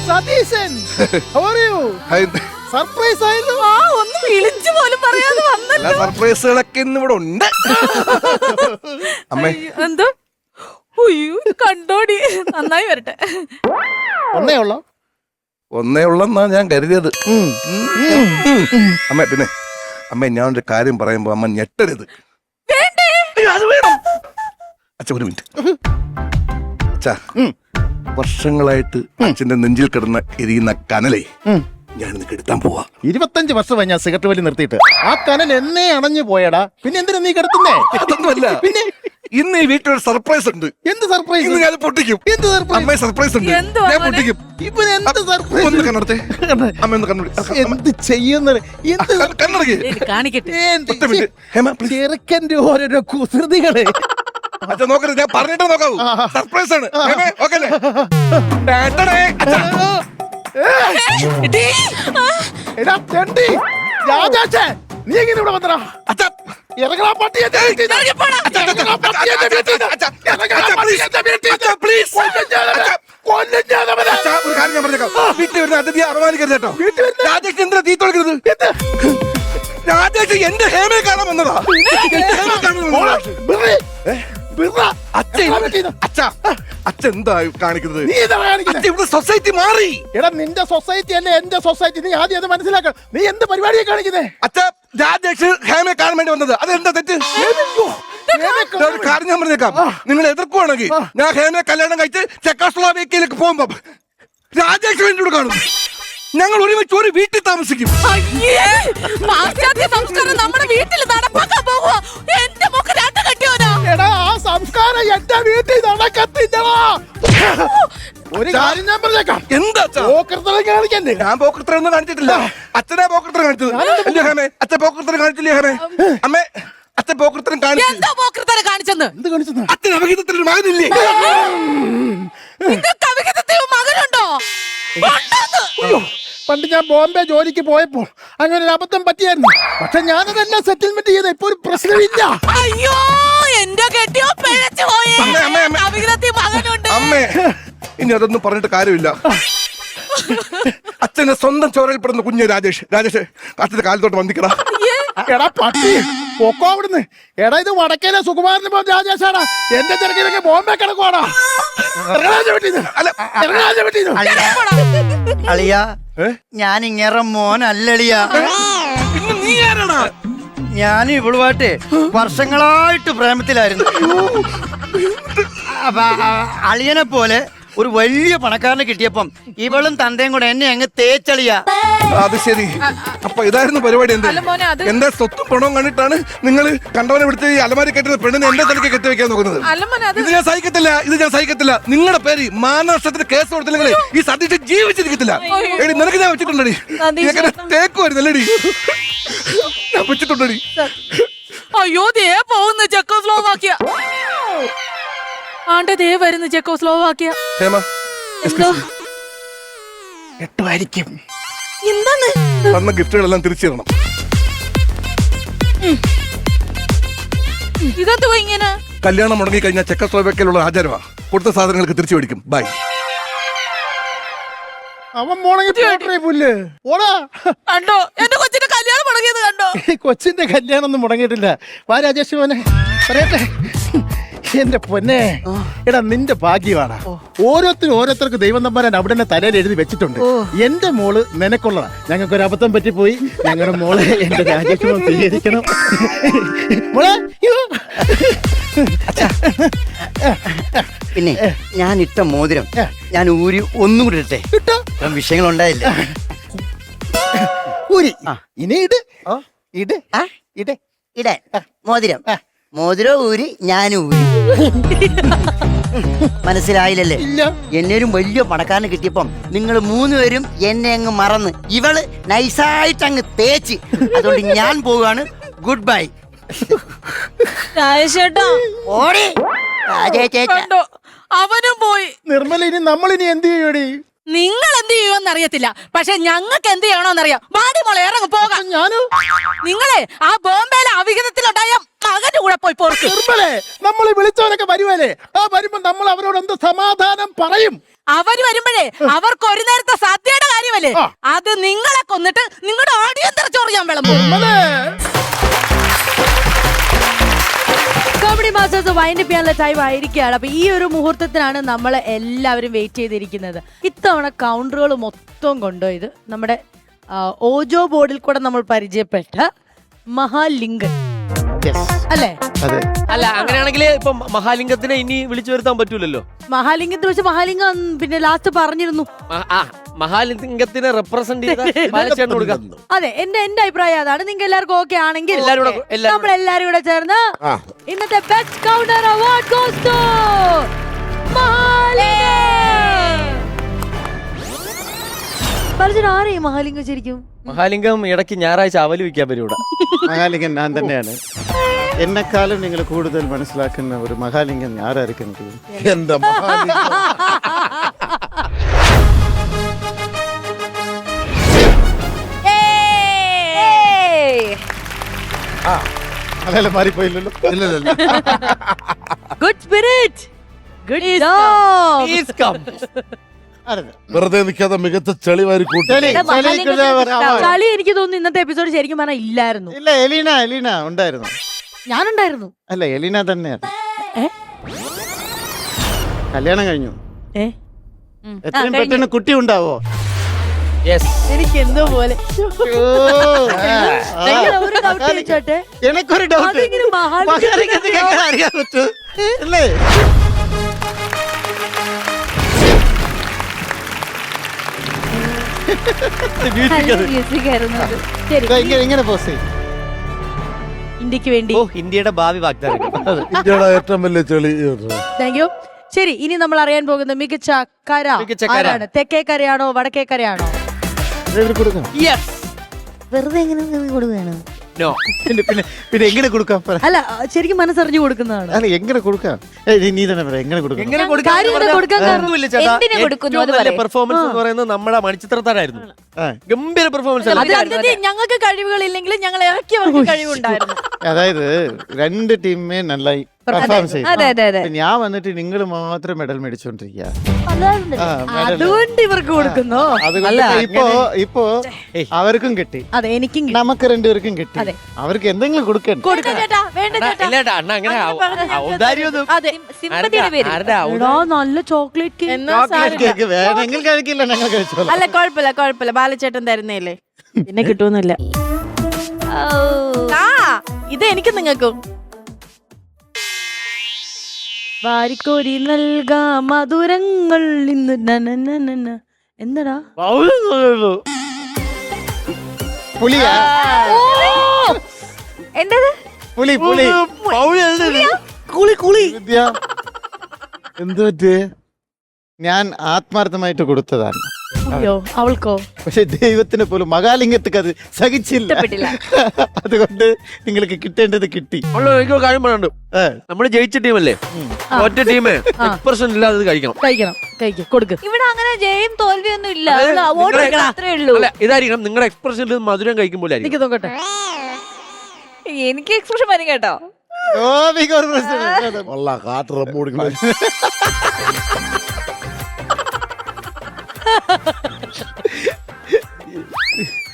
സതീശൻ, സർപ്രൈസ് ആയിരുന്നു. ഒന്ന് വിളിച്ചു പോലും പറയാതെ വന്നല്ലോ. എല്ലാ സർപ്രൈസുകളൊക്കെ ഇന്ന് ഇവിടെ ഉണ്ട്. അമ്മേ, എന്തോ കണ്ടോടി, നന്നായി വരട്ടെ. ഒന്നേ ഉള്ളെന്നാ ഞാൻ കരുതിയത്. അമ്മ, പിന്നെ അമ്മ, ഞാനൊരു കാര്യം പറയുമ്പോ അമ്മ ഞെട്ടരുത്. അയ്യോ, അത് വേണം. അച്ഛ, ഒരു മിനിറ്റ്. അച്ഛാ, വർഷങ്ങളായിട്ട് അച്ഛന്റെ നെഞ്ചിൽ കിടന്ന എരിയുന്ന കനലേ ഞാനിന്ന് കെടുത്താൻ പോവാ. 25 വർഷമായി ഞാൻ സിഗരറ്റ് വലി നിർത്തിയിട്ട്. ആ കനൽ എന്നെ അണഞ്ഞു പോയടാ. പിന്നെ എന്തിനാ നീ കിടത്തുന്നേ? അതൊന്നുമല്ല, പിന്നെ ഇന്ന് ഈ വീട്ടിലൊരു സർപ്രൈസ് ഉണ്ട്. എന്ത് സർപ്രൈസ്? ഇന്ന് ഞാൻ പൊട്ടിക്കും. എന്ത് സർപ്രൈസ്? അമ്മ, സർപ്രൈസ് ഉണ്ട്, ഞാൻ പൊട്ടിക്കും. ഇവന് എന്ത് സർപ്രൈസ്? ഒന്ന് കണ്ണടത്തെ. അമ്മ ഒന്ന് കണ്ണടി. എന്ത് ചെയ്യുന്നത്? കണ്ണടക്കി കാണിക്കട്ടെ. ചെറുക്കന്റെ ഓരോരോ കുസൃതികള്. അച്ഛാ, നോക്കരുത്, ഞാൻ പറഞ്ഞിട്ട് നോക്കാവൂ. സർപ്രൈസ് ആണ്. ഓക്കെ അല്ലേ? എടാ തെണ്ടി രാജാച്ചേ, നീ എങ്ങനെ ഇവിടെ വന്നടാ? അച്ഛാ, ഇറങ്ങടാ പട്ടിയെ. ഒരു കാര്യം ഞാൻ പറഞ്ഞേക്കാം. വീട്ടിൽ വരുന്ന അതിഥിയെ അപമാനിക്കരുത് കേട്ടോ. രാജേഷ് എന്തിനാ തീ തുടങ്ങുന്നത്? രാജേഷ് എന്റെ ഹേമയെ കാണാൻ വന്നതാ. അച്ഛൻ എന്താ കാണിക്കുന്നത്? ഇവിടെ സൊസൈറ്റി മാറി. എടാ, നിന്റെ സൊസൈറ്റി അല്ലേ എന്റെ സൊസൈറ്റി. നീ ആദ്യം അത് മനസ്സിലാക്കണം. നീ എന്ത് പരിപാടിയെ കാണിക്കുന്നേ? അച്ഛ, രാജേഷ് ഹേമയെ കാണാൻ വേണ്ടി വന്നത്. അതെന്താ തെറ്റ്? ഒരു കാര്യം ഞാൻ പറഞ്ഞേക്കാം. നിങ്ങൾ എതിർക്കുവാണെങ്കിൽ ഞാൻ ഹേമയെ കല്യാണം കഴിച്ച് ചെക്കോസ്ലോവാക്യയിലേക്ക് പോകുമ്പോ രാജേഷ് വേണ്ടി കാണും. ഞങ്ങൾ ഒരുമിച്ച് ഒരു വീട്ടിൽ താമസിക്കും. പാശ്ചാത്യ സംസ്കാരം നമ്മുടെ വീട്ടിൽ നടപ്പാക്കാൻ പോകുക. എന്റെ മോക്ക് രണ്ട് കെട്ടിയോനാ. എടാ, ആ സംസ്കാരം എന്റെ വീട്ടിൽ നടക്കത്തില്ലടാ. ഒരു കാര്യം ഞാൻ പറഞ്ഞേക്കാം. എന്താ പോക്കർത്തരം കാണിക്കണ്ടേ? ഞാൻ പോക്കർത്തരം ഒന്നും കാണിച്ചിട്ടില്ല. അച്ഛനാ പോക്കർത്തരം കാണിച്ചത്. ഹേമേ, അച്ഛൻ പോക്കർത്തരം കാണിച്ചില്ലേ? ഹേമേ, അമ്മേ, അച്ഛൻ പോക്കർത്തരം കാണിച്ചു. എന്താ പോക്കർത്തരം കാണിച്ചെന്ന്? എന്ത് കാണിച്ചെന്ന്? അച്ഛൻ അവിഹിതത്തിൽ ഒരു മകനില്ലേ? നിങ്ങൾക്ക് അവിഹിതത്തിൽ മകനുണ്ടോ? പണ്ട് ഞാൻ ബോംബെ ജോലിക്ക് പോയപ്പോ അങ്ങനെ ഒരു അബദ്ധം പറ്റിയായിരുന്നു. പക്ഷെ ഞാനതെല്ലാം സെറ്റിൽമെന്റ് ചെയ്ത ഇപ്പൊ ഒരു പ്രശ്നമില്ല. അയ്യോ എന്റെ കെട്ടിയോ പിഴച്ചു പോയേ. അഭിഗ്രത്തി മകനുണ്ട്. അമ്മേ ഇനി അതൊന്നും പറഞ്ഞിട്ട് കാര്യമില്ല. അച്ഛന്റെ സ്വന്തം ചോരയിൽ പെടുന്ന കുഞ്ഞ് രാജേഷ് അച്ഛന്റെ കാലത്തോട്ട് വന്നിക്കടാ. എടാ പട്ടി പൊക്കോ അവിടുന്ന്. എടാ ഇത് വടക്കേലെ സുകുമാരന് പോകാൻ രാജേഷാടാ. എന്റെ ചെറുക്കിലൊക്കെ ബോംബെ കിടക്കുവാടാ. അളിയ ഞാൻ ഇങ്ങേറെ മോനല്ലളിയ. നീ ആരാടാ? ഞാൻ ഇവളുമായിട്ട് വർഷങ്ങളായിട്ട് പ്രേമത്തിലായിരുന്നു. അപ്പൊ അളിയനെ പോലെ ഒരു വലിയ പണക്കാരനെ കിട്ടിയപ്പം ഇവളും തന്തയും കൂടെ എന്നെ അങ്ങ് തേച്ചളിയ. അത് ശരി. അപ്പൊ ഇതായിരുന്നു പരിപാടി. എന്ത് അല്ല മോനെ, അത് എന്റെ സ്വത്തും പണവും കണ്ടിട്ടാണ് നിങ്ങൾ കണ്ടവനെ വിളിച്ച് ഈ അലമാരി കെട്ടുന്ന പെണ്ണിനെ എന്റെ തലക്ക് കെട്ടിവെക്കാൻ നോക്കുന്നത്. അല്ല മോനെ, അത് ഇത് ഞാൻ സഹിക്കത്തില്ല. നിങ്ങളുടെ പേര് മാനനഷ്ടത്തിന് കേസ് കൊടുത്തില്ലെങ്കിൽ ഈ സതീഷ് ജീവിച്ചിരിക്കത്തില്ല. എടി നിനക്ക് ഞാൻ വെച്ചിട്ടുണ്ടടി. തേക്കുമായിരുന്നല്ലേടി? ഞാൻ വെച്ചിട്ടുണ്ടടി. അയ്യോ ദേ പോകുന്നു ചെക്കോസ്ലോവാക്യ. ആണ്ടെ ദേ വരുന്നു ചെക്കോസ്ലോവാക്യ. ഹേമ എട്ടുമായിരിക്കും. എന്താണ് തന്ന ഗിഫ്റ്റുകളെല്ലാം തിരിച്ചു തരണം. ഇതെന്തുവാ ഇങ്ങനെ? കല്യാണം മുടങ്ങി കഴിഞ്ഞാൽ ചെക്കോസ്ലോവാക്യയിലുള്ള ആചാരമാ. കൊടുത്ത സാധനങ്ങൾക്ക് തിരിച്ചു മേടിക്കും. ബൈ. അവൻ മുടങ്ങി പുല്ല് ഓടാ. കണ്ടോ എന്റെ കൊച്ചിന്റെ കല്യാണം മുടങ്ങിയത് കണ്ടോ? കൊച്ചിന്റെ കല്യാണം ഒന്നും മുടങ്ങിയിട്ടില്ല. വാ രാജേഷ് മോനെ പറയട്ടെ. എന്റെ പൊന്നെ, എടാ നിന്റെ ഭാഗ്യമാണ്. ഓരോരുത്തർക്ക് ദൈവം തമ്പരാൻ അവിടെ തന്നെ തലയിൽ എഴുതി വെച്ചിട്ടുണ്ട്. എന്റെ മോള് നിനക്കുള്ളതാ. ഞങ്ങൾക്കൊരു അബദ്ധം പറ്റിപ്പോയി. ഞങ്ങളുടെ മോളെ എന്റെ രാജേഷ് മോൻ സ്വീകരിക്കണം. മോളെ പിന്നെ ഞാൻ ഇട്ട മോതിരം ഞാൻ ഊരി ഒന്നും കൂടി ഇട്ടെ. വിഷയങ്ങളുണ്ടായില്ല. ഊരി ഇനി ഇട മോതിരം ഊരി ഞാനും ഊരി. മനസ്സിലായില്ലല്ലേ? എന്നേരും വലിയ പണക്കാരന് കിട്ടിയപ്പം നിങ്ങൾ മൂന്നുപേരും എന്നെ അങ്ങ് മറന്ന് ഇവള് നൈസായിട്ട് അങ്ങ് തേച്ച്. അതുകൊണ്ട് ഞാൻ പോവുകയാണ്. Good bye. രാജേഷേട്ടാ ഓടി കണ്ടോ അവനും പോയി. നിർമ്മല ഇനി നമ്മളിനി എന്ത് ചെയ്യടി? നിങ്ങൾ എന്ത് ചെയ്യുമെന്ന് അറിയത്തില്ല, പക്ഷെ ഞങ്ങൾക്ക് എന്ത് ചെയ്യണോന്നറിയാം. വാടി മോളെ ഇറങ്ങി പോകാം. ഞാനും നിങ്ങളെ ആ ബോംബെയിലെ അവിഹിതത്തിലുണ്ടായ മകന്റെ കൂടെ പോയി പോർക്ക്. നിർമ്മലേ, നമ്മളെ വിളിച്ചവരൊക്കെ വരുവല്ലേ? ആ വരുമ്പോ നമ്മൾ അവരോട് എന്ത് സമാധാനം പറയും? അവര് വരുമ്പോഴേ അവർക്ക് ഒരു നേരത്തെ സദ്യയുടെ കാര്യമല്ലേ, അത് നിങ്ങളെ കൊന്നിട്ട് നിങ്ങളുടെ അടിയന്തര ചോറ് ഞാൻ വിളമ്പും. കോമഡി മാസ്റ്റേഴ്സ് വൈൻഡ് അപ്പ് ചെയ്യാനുള്ള ടൈം ആയിരിക്കുകയാണ്. അപ്പൊ ഈ ഒരു മുഹൂർത്തത്തിനാണ് നമ്മൾ എല്ലാവരും വെയിറ്റ് ചെയ്തിരിക്കുന്നത്. ഇത്തവണ കൗണ്ടറുകൾ മൊത്തം കൊണ്ടുപോയത് നമ്മുടെ ഓജോ ബോർഡിൽ കൂടെ നമ്മൾ പരിചയപ്പെട്ട മഹാലിംഗൻ അല്ലേ? അല്ല അങ്ങനെയാണെങ്കിൽ ഇപ്പൊ മഹാലിംഗത്തിനെ ഇനി വിളിച്ചു വരുത്താൻ പറ്റൂലല്ലോ. മഹാലിംഗത്തെ വെച്ച് മഹാലിംഗം പിന്നെ ലാസ്റ്റ് പറഞ്ഞിരുന്നു. മഹാലിംഗത്തിനെ റെപ്രസെന്റ് ചെയ്ത ബാലചേട്ടന് കൊടുക്കാം. അതെ, എന്റെ അഭിപ്രായം അതാണ്. നിങ്ങൾക്ക് എല്ലാവർക്കും ഓക്കെ ആണെങ്കിൽ എല്ലാവരും നമ്മൾ എല്ലാരും കൂടെ ചേർന്ന് ഇന്നത്തെ best counter award goes to ആരെയും മഹാലിംഗം. ശരിക്കും മഹാലിംഗം ഇടയ്ക്ക് ഞായറാഴ്ച അവല് വയ്ക്കാൻ വരും ഇവിടെ. മഹാലിംഗൻ ഞാൻ തന്നെയാണ്. എന്നെക്കാളും നിങ്ങൾ കൂടുതൽ മനസ്സിലാക്കുന്ന ഒരു മഹാലിംഗൻ ആരായിരിക്കും? എന്താ അതെല്ലാം മാറിപ്പോയില്ലല്ലോ. Good spirit, good job. Please come. വെറുതെ നിൽക്കാതെ മികച്ച ചെളി വാരി കൂട്ടി. കളി എനിക്ക് തോന്നുന്നു ഇന്നത്തെ എപ്പിസോഡ് ശരിക്കും പറഞ്ഞാൽ ഇല്ലായിരുന്നു. ഇല്ല, എലീന ഉണ്ടായിരുന്നു. ഞാനുണ്ടായിരുന്നു. അല്ല, എലീന തന്നെയാണ്. കല്യാണം കഴിഞ്ഞു. എത്രയും പെട്ടെന്ന് കുട്ടി ഉണ്ടാവോ? എനിക്ക് എന്തോ പോലെ എനക്കൊരു ഡൗട്ട് അറിയാൻ പറ്റൂ അല്ലേ? ഇങ്ങനെ പോസ് ചെയ്യും. ഇന്ത്യക്ക് വേണ്ടി ഇന്ത്യയുടെ ഭാവി വാഗ്ദാനം. ഇന്ത്യയുടെ ഏറ്റവും വലിയ ചെളി. Thank you. ശരി, ഇനി നമ്മൾ അറിയാൻ പോകുന്ന മികച്ച കര ആരാണ്? തെക്കേ കരയാണോ വടക്കേ കരയാണോ? കൊടുക്കണം. വെറുതെ എങ്ങനെ കൊടുക്കുകയാണ്? നോ. പിന്നെ എങ്ങനെ കൊടുക്കാം പറ. അല്ല ശരിക്കും മനസ്സറിഞ്ഞു കൊടുക്കുന്നതാണ്. അല്ല എങ്ങനെ കൊടുക്കാം? ഏയ്, നീ തന്നെ പറ എങ്ങനെ കൊടുക്കാം? എങ്ങനെ കൊടുക്കാൻ കാര്യം എന്താ കൊടുക്കാൻ കാരണം? ഒന്നുമില്ല ചേട്ടാ. എന്തിന് കൊടുക്കുന്നു അത് ഏറ്റവും വലിയ പറയ്. പെർഫോമൻസ് എന്ന് പറയുന്നത് നമ്മുടെ മണിച്ചിത്രത്താരായിരുന്നു. ആ. ഗംഭീര പെർഫോമൻസ് അത് അന്നത്തെ ഞങ്ങൾക്ക് കഴിവുകളില്ലെങ്കിലും ഞങ്ങൾ ഇറക്കിയവർക്ക് കഴിവുണ്ടായിരുന്നു. അതായത് രണ്ട് ടീമേ നന്നായി പെർഫോം ചെയ്തു. അതെ അതെ അതെ ഇപ്പൊ ഞാൻ വന്നിട്ട് നിങ്ങൾ മാത്രം മെഡൽ മേടിച്ചോണ്ടിരിക്കുക. അതുകൊണ്ട് ഇവർക്ക് കൊടുക്കുന്നോ? അതുകൊണ്ട് ഇപ്പോ അവർക്കും കിട്ടി, അതെ എനിക്കും കിട്ടി. നമുക്ക് രണ്ടുപേർക്കും കിട്ടി. അവർക്ക് എന്തെങ്കിലും കൊടുക്കണ്ട. കൊടുക്കാം ചേട്ടാ, വേണ്ട ചേട്ടാ. ഇല്ല ചേട്ടാ, അണ്ണ അങ്ങനെ ഔദാര്യമൊന്നും അതെ സിമ്പതിയുടെ പേര് ആരുടെ എടാ, നല്ല ചോക്ലേറ്റ് കേക്ക് വേണമെങ്കിൽ കഴിക്കില്ല, ഞങ്ങൾ കഴിച്ചോളാം. അല്ല കുഴപ്പമില്ല ബാലച്ചേട്ടൻ തരുന്നേല്ലേ, പിന്നെ കിട്ടുമെന്നില്ല. ആ ഇത് എനിക്ക് നിങ്ങൾക്കും വാരിക്കോരി നൽകാ മധുരങ്ങൾ ഇന്ന് എന്നടാ പുലിയാ? എന്തത് പുലി വിദ്യ, എന്ത് പറ്റി? ഞാൻ ആത്മാർത്ഥമായിട്ട് കൊടുത്തതാണ്. അയ്യോ അവൾക്കോ? പക്ഷെ ദൈവത്തിന് പോലും മകാലിംഗത്തേക്ക് അത് സഹിച്ചില്ല. അതുകൊണ്ട് നിങ്ങൾക്ക് കിട്ടേണ്ടത് കിട്ടി. എനിക്കൊരു കാര്യം പറയാനുണ്ട്. നമ്മള് ജയിച്ച ടീമല്ലേ, ഒറ്റ ടീമേ എക്സ്പ്രഷൻ ഇല്ലാതെ ഇത് കഴിക്കണം. കൊടുക്ക്. ഇവിടെ അങ്ങനെ ജയം തോൽവിയൊന്നും ഇല്ല, അതെ, അവാർഡ് നിങ്ങളെ- അത്രേ ഉള്ളൂ. അല്ല, ഇതായിരിക്കണം നിങ്ങളുടെ എക്സ്പ്രഷനിൽ മധുരം കഴിക്കുമ്പോൾ എനിക്ക് നോക്കട്ടെ. എനിക്ക് എക്സ്പ്രഷൻ വരും കേട്ടോ.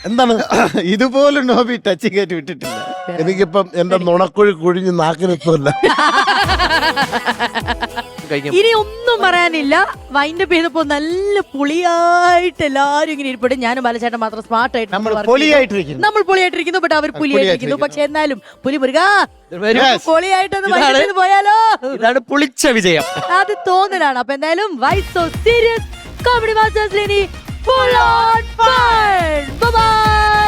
എന്താണ് ഇതുപോലും നോബി ടച്ച് കയറ്റി വിട്ടിട്ടില്ല. എനിക്കിപ്പം എന്റെ നുണക്കുഴി കുഴിഞ്ഞ് നാക്കിനെത്തല്ല. ഇനി ഒന്നും പറയാനില്ല. വൈൻഡപ്പ് ചെയ്തപ്പോ നല്ല പുളിയായിട്ട് എല്ലാരും ഇങ്ങനെ ഇരിപ്പുണ്ട്. ഞാനും ബാലചേട്ടൻ മാത്രം സ്മാർട്ടായിട്ട് നമ്മൾ പൊളിയായിട്ടിരിക്കുന്നു. നമ്മൾ പൊളിയായിട്ടിരിക്കുന്നു. ബട്ട് അവർ പുലിയായിട്ടിരിക്കുന്നു. പക്ഷെ എന്നാലും പുലി മുരുക പൊളിയായിട്ടൊന്ന് ഇതാണ്- വൈൻഡപ്പ് ചെയ്ത് പോയാലോ? ഇതാണ് പുളിച്ച വിജയം. അത് തോന്നലാണ്. അപ്പൊ എന്തായാലും വൈ സോ സീരിയസ് കോമഡി മാസ്റ്റേഴ്സിൽ ഇനി full on fun. Bye bye.